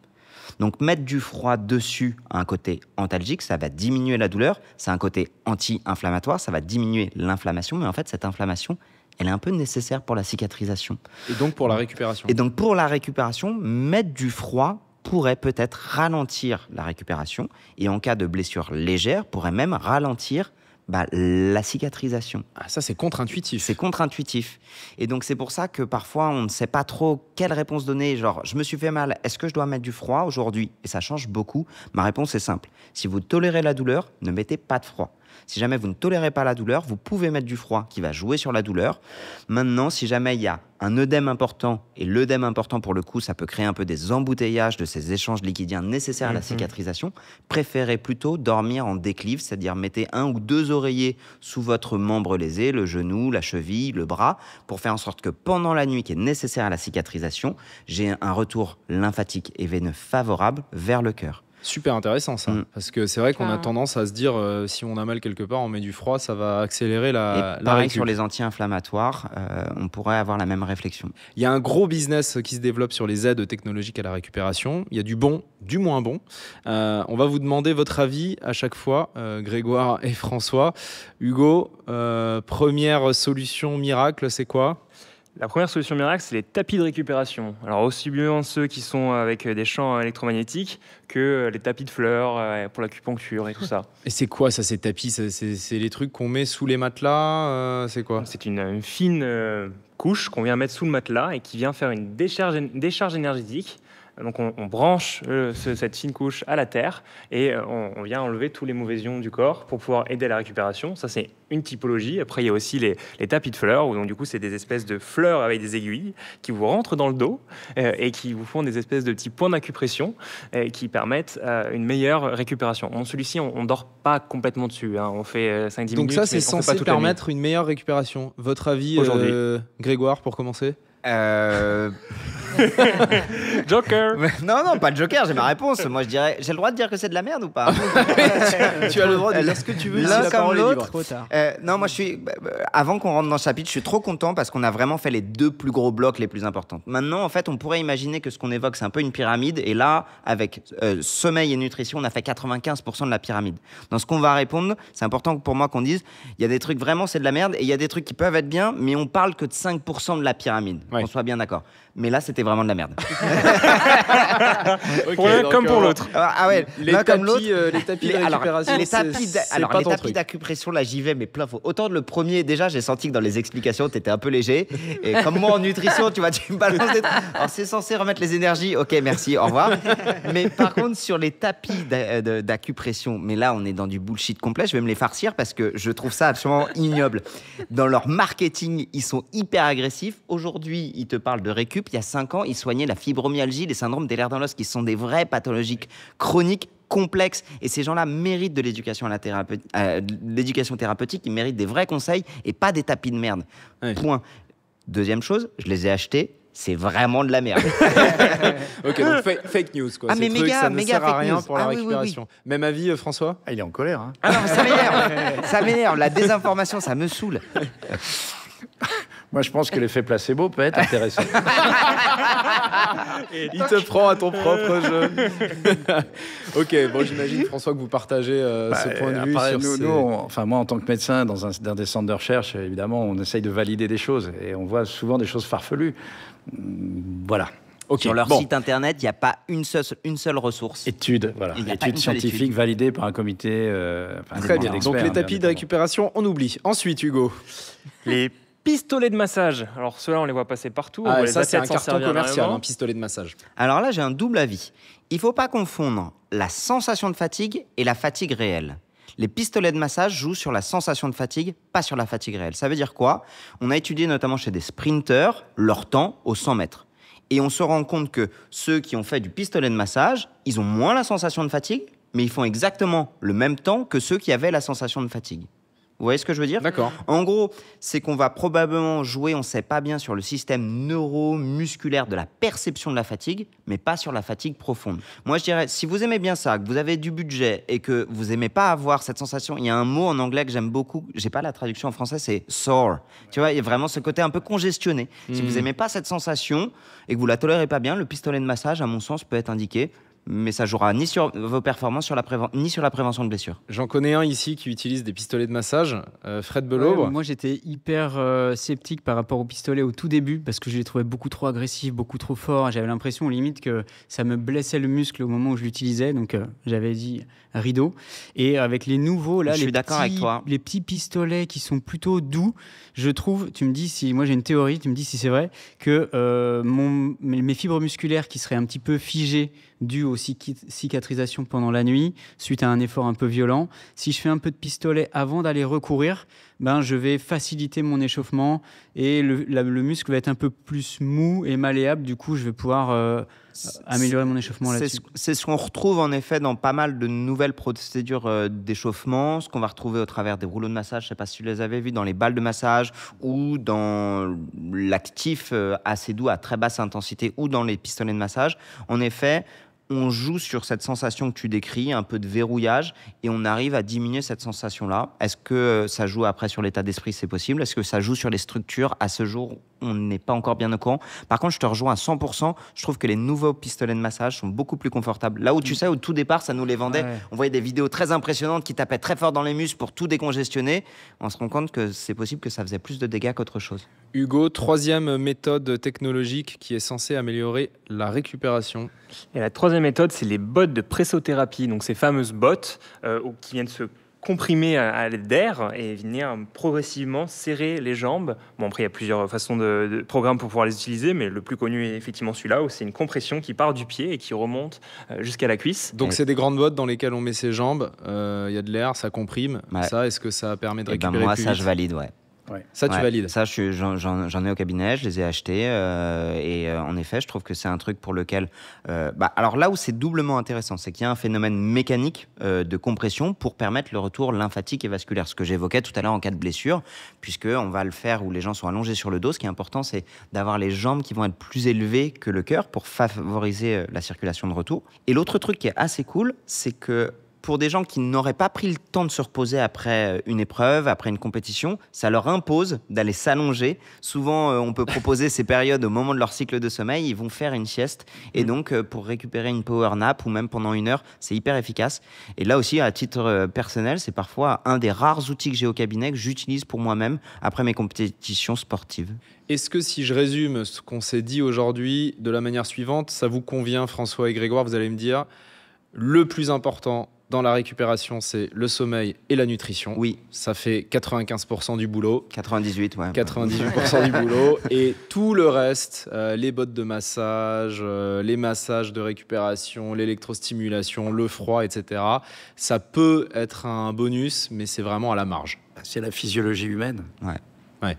Donc mettre du froid dessus a un côté antalgique, ça va diminuer la douleur, c'est un côté anti-inflammatoire, ça va diminuer l'inflammation, mais en fait cette inflammation, elle est un peu nécessaire pour la cicatrisation. Et donc pour la récupération. Et donc pour la récupération, mettre du froid pourrait peut-être ralentir la récupération et en cas de blessure légère, pourrait même ralentir la cicatrisation. Ah, ça, c'est contre-intuitif. C'est contre-intuitif. Et donc, c'est pour ça que parfois, on ne sait pas trop quelle réponse donner. Genre, je me suis fait mal, est-ce que je dois mettre du froid aujourd'hui ? Et ça change beaucoup. Ma réponse est simple. Si vous tolérez la douleur, ne mettez pas de froid. Si jamais vous ne tolérez pas la douleur, vous pouvez mettre du froid qui va jouer sur la douleur. Maintenant, si jamais il y a un œdème important, et l'œdème important pour le coup, ça peut créer un peu des embouteillages de ces échanges liquidiens nécessaires à la cicatrisation, préférez plutôt dormir en déclive, c'est-à-dire mettez 1 ou 2 oreillers sous votre membre lésé, le genou, la cheville, le bras, pour faire en sorte que pendant la nuit qui est nécessaire à la cicatrisation, j'ai un retour lymphatique et veineux favorable vers le cœur. Super intéressant ça, parce que c'est vrai qu'on a tendance à se dire si on a mal quelque part, on met du froid, ça va accélérer la pareil récup. sur les anti-inflammatoires, on pourrait avoir la même réflexion. Il y a un gros business qui se développe sur les aides technologiques à la récupération. Il y a du bon, du moins bon. On va vous demander votre avis à chaque fois, Grégoire et François. Hugo, première solution miracle, c'est quoi ? La première solution miracle, c'est les tapis de récupération. Alors aussi bien ceux qui sont avec des champs électromagnétiques que les tapis de fleurs pour l'acupuncture et tout ça. Et c'est quoi ça, ces tapis ? C'est les trucs qu'on met sous les matelas ? C'est quoi ? C'est une fine couche qu'on vient mettre sous le matelas et qui vient faire une décharge énergétique Donc on branche cette fine couche à la terre et on vient enlever tous les mauvais ions du corps pour pouvoir aider à la récupération. Ça, c'est une typologie. Après, il y a aussi les tapis de fleurs, où donc, du coup, c'est des espèces de fleurs avec des aiguilles qui vous rentrent dans le dos et qui vous font des espèces de petits points d'acupression qui permettent une meilleure récupération. Bon, celui-ci, on ne dort pas complètement dessus. On fait 5-10 minutes. Donc ça, c'est mais on fait censé pas toute la nuit. permettre une meilleure récupération. Votre avis, Aujourd'hui. Grégoire, pour commencer? Joker. Non, pas de joker, j'ai ma réponse. Moi, je dirais, j'ai le droit de dire que c'est de la merde ou pas? Tu as le droit de dire ce que tu veux. L'un ici, la comme parole est l'autre. libre. Trop tard. Non, moi, avant qu'on rentre dans ce chapitre, je suis trop content parce qu'on a vraiment fait les 2 plus gros blocs les plus importants. Maintenant, en fait, on pourrait imaginer que ce qu'on évoque, c'est un peu une pyramide. Et là, avec sommeil et nutrition, on a fait 95% de la pyramide. Dans ce qu'on va répondre, c'est important pour moi qu'on dise, il y a des trucs vraiment, c'est de la merde. Et il y a des trucs qui peuvent être bien, mais on parle que de 5% de la pyramide. Ouais. Qu'on soit bien d'accord. Mais là, c'était vraiment de la merde. Pour l'un comme pour l'autre. Ah ouais, Les l'un comme tapis, l'autre. les tapis de récupération, les c'est pas les ton tapis truc. d'acupression, là, j'y vais, mais plein faux. Autant le premier, déjà, j'ai senti que dans les explications, t'étais un peu léger. Et comme moi en nutrition, tu vois, tu me balances des trucs. Alors, c'est censé remettre les énergies. Ok, merci, au revoir. Mais par contre, sur les tapis d'acupression, mais là, on est dans du bullshit complet. Je vais me les farcir parce que je trouve ça absolument ignoble. Dans leur marketing, ils sont hyper agressifs. Aujourd'hui, ils te parlent de récup. Il y a 5 ans, ils soignaient la fibromyalgie, les syndromes des lèvres dans l'os, qui sont des vraies pathologies chroniques, complexes. Et ces gens-là méritent de l'éducation l'éducation thérapeutique. Ils méritent des vrais conseils et pas des tapis de merde. Ouais. Point. Deuxième chose, je les ai achetés. C'est vraiment de la merde. Ok, donc fake news, quoi. Ah, Ces mais trucs, méga, ça ne méga sert à fake rien news. pour la Ah, oui, oui, oui. récupération. Même avis, François? Ah, il est en colère. Hein. Ah non, ça m'énerve. Ça m'énerve. La désinformation, ça me saoule. Moi, je pense que l'effet placebo peut être intéressant. Il te prend à ton propre jeu. Ok, bon, j'imagine, François, que vous partagez ce point de vue Après, sur ces... moi, en tant que médecin, dans des centres de recherche, évidemment, on essaye de valider des choses et on voit souvent des choses farfelues. Voilà. Ok, Sur leur bon. site internet, il n'y a pas une seule ressource. Étude, voilà. Il y a pas Étude une seule scientifique étude. validée par un comité. Très bien. Donc les tapis de récupération, on oublie. Ensuite, Hugo. Les pistolets de massage. Alors ceux-là, on les voit passer partout. On voit les Ça, c'est un athlètes s'en carton servir commercial, énormément. un pistolet de massage. Alors là, j'ai un double avis. Il ne faut pas confondre la sensation de fatigue et la fatigue réelle. Les pistolets de massage jouent sur la sensation de fatigue, pas sur la fatigue réelle. Ça veut dire quoi? On a étudié notamment chez des sprinteurs leur temps aux 100 mètres. Et on se rend compte que ceux qui ont fait du pistolet de massage, ils ont moins la sensation de fatigue, mais ils font exactement le même temps que ceux qui avaient la sensation de fatigue. Vous voyez ce que je veux dire? D'accord. En gros, c'est qu'on va probablement jouer, on ne sait pas bien, sur le système neuromusculaire de la perception de la fatigue, mais pas sur la fatigue profonde. Moi, je dirais, si vous aimez bien ça, que vous avez du budget et que vous n'aimez pas avoir cette sensation, il y a un mot en anglais que j'aime beaucoup, j'ai pas la traduction en français, c'est sore. Tu vois, il y a vraiment ce côté un peu congestionné. Si vous n'aimez pas cette sensation et que vous la tolérez pas bien, le pistolet de massage, à mon sens, peut être indiqué. Mais ça jouera ni sur vos performances, ni sur la prévention de blessures. J'en connais un ici qui utilise des pistolets de massage, Fred Belobre. Ouais, moi, j'étais hyper sceptique par rapport au pistolet au tout début parce que je les trouvais beaucoup trop agressifs, beaucoup trop forts. J'avais l'impression, limite, que ça me blessait le muscle au moment où je l'utilisais. Donc, j'avais dit rideau. Et avec les nouveaux, là, Je suis d'accord avec toi. les petits pistolets qui sont plutôt doux, je trouve, tu me dis si, moi j'ai une théorie, tu me dis si c'est vrai, que mes fibres musculaires qui seraient un petit peu figées dues aux cicatrisations pendant la nuit, suite à un effort un peu violent, si je fais un peu de pistolet avant d'aller recourir, ben, je vais faciliter mon échauffement et le muscle va être un peu plus mou et malléable. Du coup, je vais pouvoir améliorer mon échauffement là-dessus. C'est ce qu'on retrouve en effet dans pas mal de nouvelles procédures d'échauffement, ce qu'on va retrouver au travers des rouleaux de massage, je ne sais pas si tu les avais vus, dans les balles de massage ou dans l'actif assez doux à très basse intensité ou dans les pistolets de massage. En effet, on joue sur cette sensation que tu décris, un peu de verrouillage, et on arrive à diminuer cette sensation-là. Est-ce que ça joue après sur l'état d'esprit? C'est possible. Est-ce que ça joue sur les structures? À ce jour, on n'est pas encore bien au courant. Par contre, je te rejoins à 100%. Je trouve que les nouveaux pistolets de massage sont beaucoup plus confortables. Là où tu sais, au tout départ, ça nous les vendait. Ouais. On voyait des vidéos très impressionnantes qui tapaient très fort dans les muscles pour tout décongestionner. On se rend compte que c'est possible que ça faisait plus de dégâts qu'autre chose. Hugo, troisième méthode technologique qui est censée améliorer la récupération. Et la troisième méthode, c'est les bottes de pressothérapie. Donc ces fameuses bottes qui viennent se comprimer à l'aide d'air et venir progressivement serrer les jambes. Bon, après, il y a plusieurs façons de programmes pour pouvoir les utiliser, mais le plus connu est effectivement celui-là, où c'est une compression qui part du pied et qui remonte jusqu'à la cuisse. Donc, c'est des grandes bottes dans lesquelles on met ses jambes, il y a de l'air, ça comprime. Ouais. Ça, est-ce que ça permet de récupérer moi, plus ça, vite? je valide, ouais. Ça, tu Ouais, valides? Ça, j'en ai au cabinet, je les ai achetés. En effet, je trouve que c'est un truc pour lequel... alors là où c'est doublement intéressant, c'est qu'il y a un phénomène mécanique de compression pour permettre le retour lymphatique et vasculaire. Ce que j'évoquais tout à l'heure en cas de blessure, puisqu'on va le faire où les gens sont allongés sur le dos. Ce qui est important, c'est d'avoir les jambes qui vont être plus élevées que le cœur pour favoriser la circulation de retour. Et l'autre truc qui est assez cool, c'est que pour des gens qui n'auraient pas pris le temps de se reposer après une épreuve, après une compétition, ça leur impose d'aller s'allonger. Souvent, on peut proposer ces périodes au moment de leur cycle de sommeil. Ils vont faire une sieste. Et donc, pour récupérer une power nap ou même pendant 1 heure, c'est hyper efficace. Et là aussi, à titre personnel, c'est parfois un des rares outils que j'ai au cabinet que j'utilise pour moi-même après mes compétitions sportives. Est-ce que si je résume ce qu'on s'est dit aujourd'hui de la manière suivante, ça vous convient, François et Grégoire? Vous allez me dire, le plus important dans la récupération, c'est le sommeil et la nutrition. Oui. Ça fait 95% du boulot. 98, ouais. 98% du boulot. Et tout le reste, les bottes de massage, les massages de récupération, l'électrostimulation, le froid, etc., ça peut être un bonus, mais c'est vraiment à la marge. C'est la physiologie humaine. Ouais.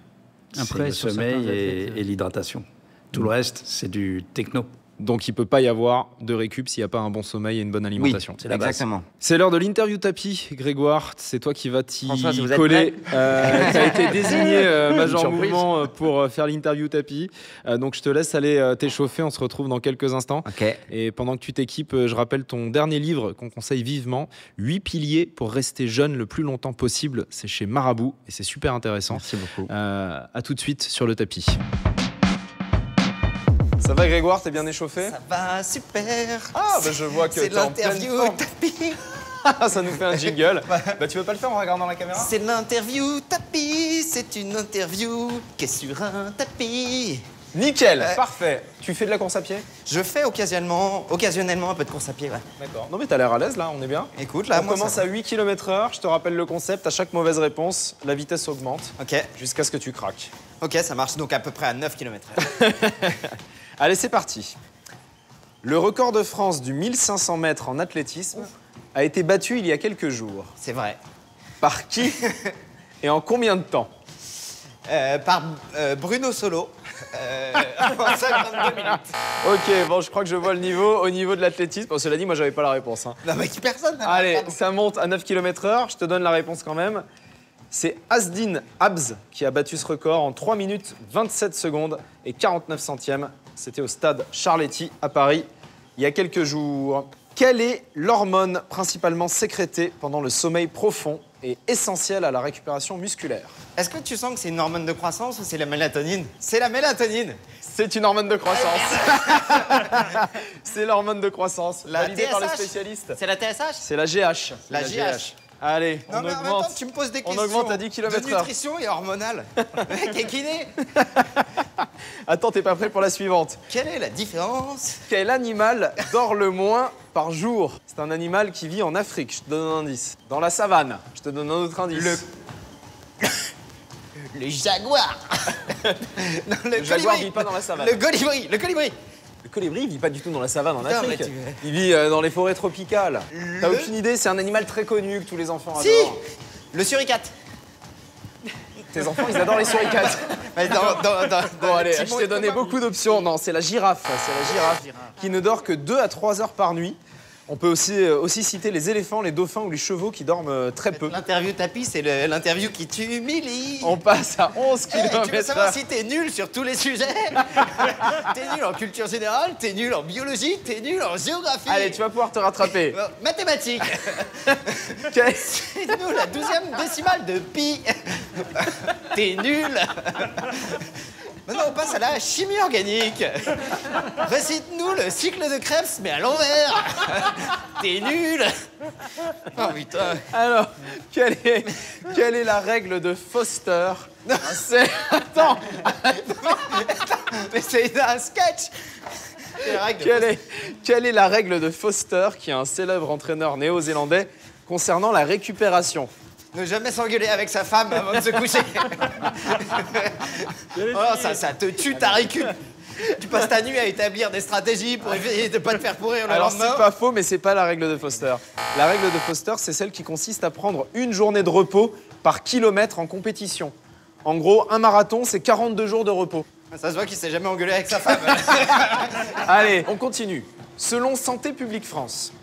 Après, le sommeil et l'hydratation. Tout le reste, c'est du techno. Donc il ne peut pas y avoir de récup s'il n'y a pas un bon sommeil et une bonne alimentation. Oui, c'est exactement. C'est l'heure de l'interview tapis, Grégoire. C'est toi qui vas t'y François, si vous êtes coller. Tu as été désigné Major Mouvement pour faire l'interview tapis. Donc je te laisse aller t'échauffer. On se retrouve dans quelques instants. Ok. Et pendant que tu t'équipes, je rappelle ton dernier livre qu'on conseille vivement, 8 piliers pour rester jeune le plus longtemps possible. C'est chez Marabout et c'est super intéressant. Merci beaucoup. À tout de suite sur le tapis. Ça va Grégoire, t'es bien échauffé? Ça va, super. Ah bah je vois que c'est t'es en pleine l'interview forme. tapis. Ça nous fait un jingle. Bah tu veux pas le faire en regardant la caméra? C'est l'interview tapis. C'est une interview qui est sur un tapis. Nickel, parfait. Tu fais de la course à pied? Je fais occasionnellement un peu de course à pied, ouais. D'accord. Non mais t'as l'air à l'aise là, on est bien. Écoute, là, On commence à 8 km/h, je te rappelle le concept, à chaque mauvaise réponse, la vitesse augmente Ok, jusqu'à ce que tu craques. ok, ça marche donc à peu près à 9 km/h. Allez, c'est parti. Le record de France du 1500 mètres en athlétisme a été battu il y a quelques jours. C'est vrai. Par qui et en combien de temps? Par Bruno Solo. En 52 minutes. Ok, bon, je crois que je vois le niveau au niveau de l'athlétisme. Bon, cela dit, moi, j'avais pas la réponse. Hein. Non, mais personne. Allez, pardon. ça monte à 9 km/h. Je te donne la réponse quand même. C'est Asdin Abs qui a battu ce record en 3 minutes 27 secondes et 49 centièmes. C'était au stade Charletti à Paris il y a quelques jours. Quelle est l'hormone principalement sécrétée pendant le sommeil profond et essentielle à la récupération musculaire? Est-ce que tu sens que c'est une hormone de croissance ou c'est la mélatonine? C'est la mélatonine. C'est une hormone de croissance. C'est l'hormone de croissance. La validée par les TSH. spécialistes. C'est la TSH? C'est la GH. La GH. Allez, Non, on mais en même augmente. temps, tu me poses des On questions augmente à 10 de km/h. nutrition et hormonale. Le mec est kiné. Attends, t'es pas prêt pour la suivante. Quelle est la différence? Quel animal dort le moins par jour? C'est un animal qui vit en Afrique, je te donne un indice. Dans la savane, je te donne un autre indice. Le jaguar. Non, Le jaguar vit pas dans la savane. Le colibri. Le colibri. Le colibri, il vit pas du tout dans la savane en Putain, Afrique. mais tu- Il vit dans les forêts tropicales. T'as aucune idée, c'est un animal très connu que tous les enfants Si. adorent. Le suricate. Tes enfants, ils adorent les suricates. Mais Bon, allez, je Timon t'ai et donné Thomas. beaucoup d'options. Non, c'est la girafe. C'est la girafe qui ne dort que 2 à 3 heures par nuit. On peut aussi citer les éléphants, les dauphins ou les chevaux qui dorment très peu. L'interview tapis, c'est l'interview qui t'humilie. On passe à 11 Hey, tu veux savoir km/h. si t'es nul sur tous les sujets? T'es nul en culture générale, t'es nul en biologie, t'es nul en géographie. Allez, tu vas pouvoir te rattraper. Bon, mathématiques. Quel- C'est nous la 12e décimale de pi. T'es nul. Maintenant, on passe à la chimie organique. Récite-nous le cycle de Krebs, mais à l'envers. T'es nul. Oh putain. Alors, quelle est la règle de Foster? Attends, Mais c'est un sketch. C'est la règle de quelle est la règle de Foster, qui est un célèbre entraîneur néo-zélandais concernant la récupération. Ne jamais s'engueuler avec sa femme avant de se coucher. Oh, ça te tue ta récup. Tu passes ta nuit à établir des stratégies pour essayer de ne pas te faire pourrir le Alors lendemain. c'est pas faux, mais c'est pas la règle de Foster. La règle de Foster, c'est celle qui consiste à prendre une journée de repos par kilomètre en compétition. En gros, un marathon, c'est 42 jours de repos. Ça se voit qu'il s'est jamais engueulé avec sa femme. Allez, on continue. Selon Santé publique France,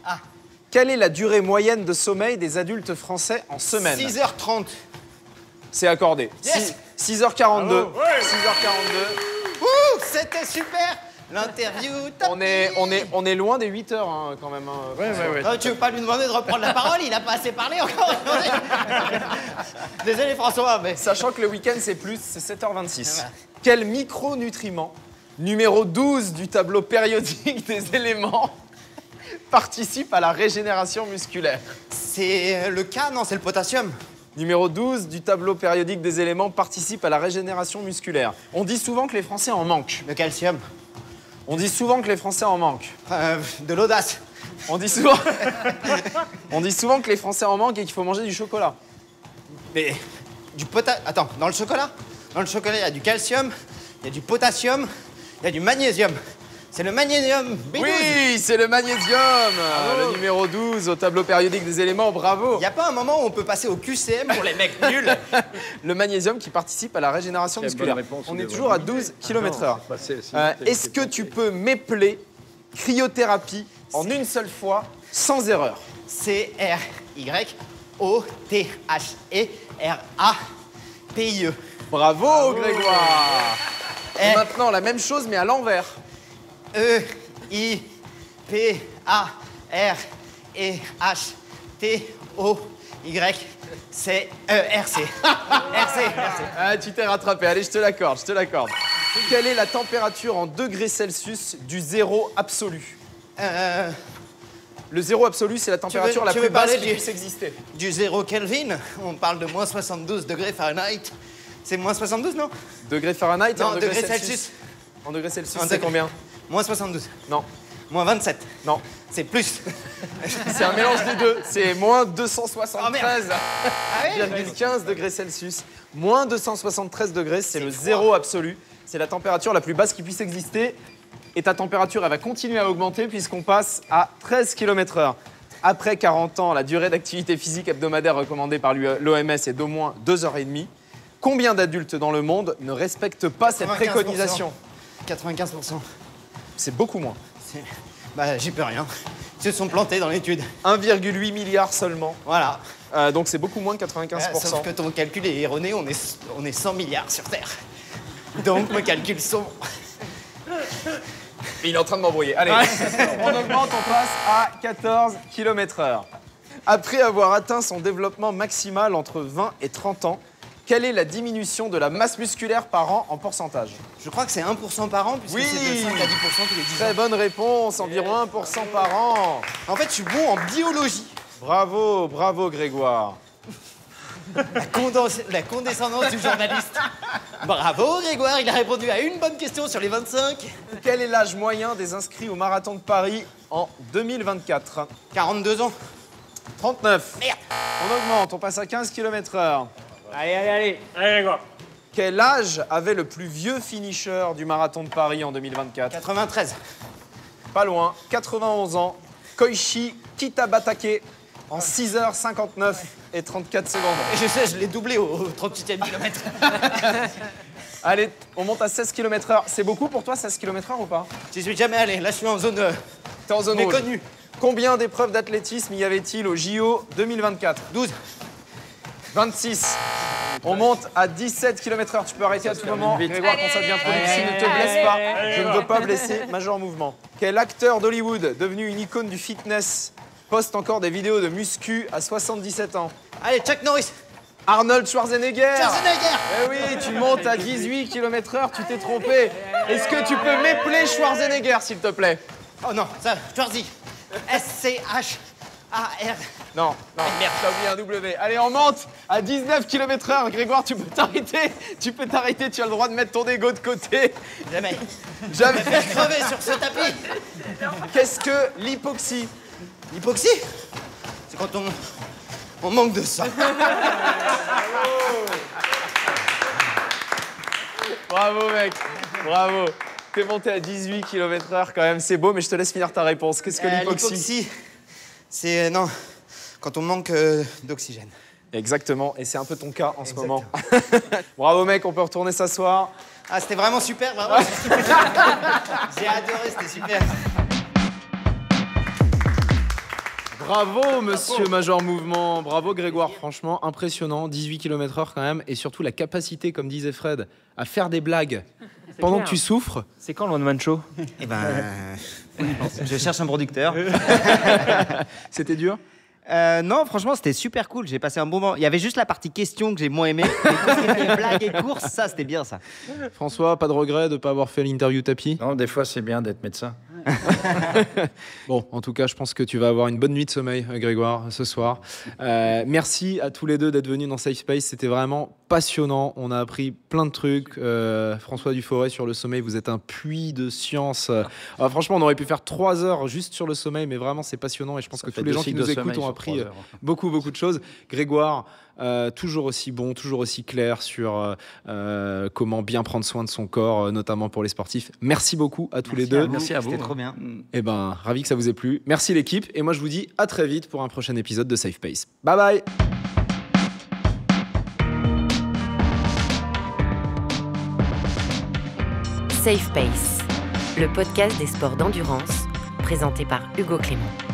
quelle est la durée moyenne de sommeil des adultes français en semaine? 6h30. C'est accordé. Yes. 6h42. 6h42. Ouh, c'était super. L'interview, On est loin des 8 heures hein, quand même. Hein. Oh, tu veux pas lui demander de reprendre la parole? Il a pas assez parlé encore. Désolé François, mais... Sachant que le week-end c'est plus, c'est 7h26. Voilà. Quel micronutriment, numéro 12 du tableau périodique des éléments, participe à la régénération musculaire? C'est le K, non, c'est le potassium. Numéro 12 du tableau périodique des éléments participe à la régénération musculaire. On dit souvent que les Français en manquent. Le calcium. On dit souvent que les Français en manquent. De l'audace. On dit souvent... On dit souvent que les Français en manquent et qu'il faut manger du chocolat. Mais du potassium... Attends, dans le chocolat? Dans le chocolat, il y a du calcium, il y a du potassium, il y a du magnésium. C'est le magnésium B12. Oui, c'est le magnésium, le numéro 12 au tableau périodique des éléments, bravo. Il n'y a pas un moment où on peut passer au QCM pour les mecs nuls? Le magnésium qui participe à la régénération musculaire. On est toujours à 12 km/h. Est-ce que tu peux m'épeler cryothérapie en une seule fois, sans erreur? CRYOTHERAPIE. Bravo, Grégoire. Et maintenant, la même chose, mais à l'envers. EIPAREHTOY-RC. Ah, tu t'es rattrapé. Allez, je te l'accorde, je te l'accorde. Quelle est la température en degrés Celsius du zéro absolu? Le zéro absolu, c'est la température la plus basse qui puisse exister. Du 0 Kelvin, on parle de moins 72 degrés Fahrenheit. C'est moins 72, non? Degrés Fahrenheit et en Non, degrés degrés Celsius. Celsius. En degrés Celsius, En c'est degrés. combien? Moins 72. Non, Moins 27. non. C'est plus. C'est un mélange des deux. C'est moins 273,15 Ah oui, degrés Celsius. Moins 273 degrés, c'est le zéro absolu. C'est la température la plus basse qui puisse exister. Et ta température, elle va continuer à augmenter puisqu'on passe à 13 km/h. Après 40 ans, la durée d'activité physique hebdomadaire recommandée par l'OMS est d'au moins 2h30. Combien d'adultes dans le monde ne respectent pas cette 95%. préconisation? 95%. C'est beaucoup moins. Bah, j'y peux rien. Ils se sont plantés dans l'étude. 1,8 milliard seulement. Voilà. Donc c'est beaucoup moins de 95%. Sauf que ton calcul est erroné, on est 100 milliards sur Terre. Donc mes calculs sont... Il est en train de m'embrouiller. Allez, on augmente, on passe à 14 km/h. Après avoir atteint son développement maximal entre 20 et 30 ans, quelle est la diminution de la masse musculaire par an en pourcentage? Je crois que c'est 1% par an, puisque Oui. c'est de 5 à 10% tous les 10 ans. Très bonne réponse, environ 1% par an. En fait, je suis bon en biologie. Bravo, bravo Grégoire. La condescendance du journaliste. Bravo Grégoire, il a répondu à une bonne question sur les 25. Quel est l'âge moyen des inscrits au Marathon de Paris en 2024? 42 ans. 39. Merde. On augmente, on passe à 15 km/h. Allez, Grégoire. Quel âge avait le plus vieux finisher du Marathon de Paris en 2024? 93. Pas loin, 91 ans, Koichi Kitabatake en 6h59 et 34 secondes. Et je sais, je l'ai doublé au 38e kilomètre. Allez, on monte à 16 km/h. C'est beaucoup pour toi, 16 km/h ou pas? J'y suis jamais allé, là je suis en zone T'es en zone rouge. méconnue. Combien d'épreuves d'athlétisme y avait-il au JO 2024? 12. 26. On monte à 17 km/h. Tu peux arrêter à tout moment. Grégoire, quand ça devient trop difficile, ne te blesse pas. Je ne veux pas blesser Major Mouvement. Quel acteur d'Hollywood, devenu une icône du fitness, poste encore des vidéos de muscu à 77 ans? Allez, Chuck Norris. Arnold Schwarzenegger. Schwarzenegger. Eh oui, tu montes à 18 km/h, tu t'es trompé. Est-ce que tu peux m'épeler Schwarzenegger, s'il te plaît? Oh non, ça, Schwarzy. S-C-H-A-R. Non, non, Merde. t'as oublié un W. Allez, on monte à 19 km/h. Grégoire, tu peux t'arrêter. Tu peux t'arrêter, tu as le droit de mettre ton ego de côté. Jamais. Jamais. Je vais faire crever sur ce tapis. Qu'est-ce que l'hypoxie? L'hypoxie, c'est quand On manque de ça. Bravo mec, bravo. T'es monté à 18 km/h quand même, c'est beau, mais je te laisse finir ta réponse. Qu'est-ce que l'hypoxie? L'hypoxie, c'est non, quand on manque d'oxygène. Exactement, et c'est un peu ton cas en ce moment. Bravo mec, on peut retourner s'asseoir. Ah, c'était vraiment super, vraiment. J'ai adoré, c'était super. Bravo, monsieur Major Mouvement. Bravo, Grégoire. Franchement, impressionnant. 18 km/h quand même. Et surtout, la capacité, comme disait Fred, à faire des blagues pendant que tu souffres. C'est quand le one-man show? Eh ben, je cherche un producteur. C'était dur? Non, franchement, c'était super cool. J'ai passé un bon moment. Il y avait juste la partie questions que j'ai moins aimé. Mais tout ce qui était blagues et courses, ça, c'était bien, ça. François, pas de regret de ne pas avoir fait l'interview tapis? Non, des fois, c'est bien d'être médecin. Bon, en tout cas, je pense que tu vas avoir une bonne nuit de sommeil, Grégoire, ce soir. Merci à tous les deux d'être venus dans Safe Space. C'était vraiment passionnant. On a appris plein de trucs. François Duforet, sur le sommeil, vous êtes un puits de science. Franchement, on aurait pu faire 3 heures juste sur le sommeil, mais vraiment, c'est passionnant. Et je pense que tous les gens qui nous écoutent ont appris beaucoup de choses. Grégoire, toujours aussi bon, toujours aussi clair sur comment bien prendre soin de son corps, notamment pour les sportifs. Merci beaucoup à tous les deux. Merci à vous. C'était trop bien. Et ben, ravi que ça vous ait plu. Merci l'équipe. Et moi, je vous dis à très vite pour un prochain épisode de Safe Pace. Bye bye. Safe Pace, le podcast des sports d'endurance, présenté par Hugo Clément.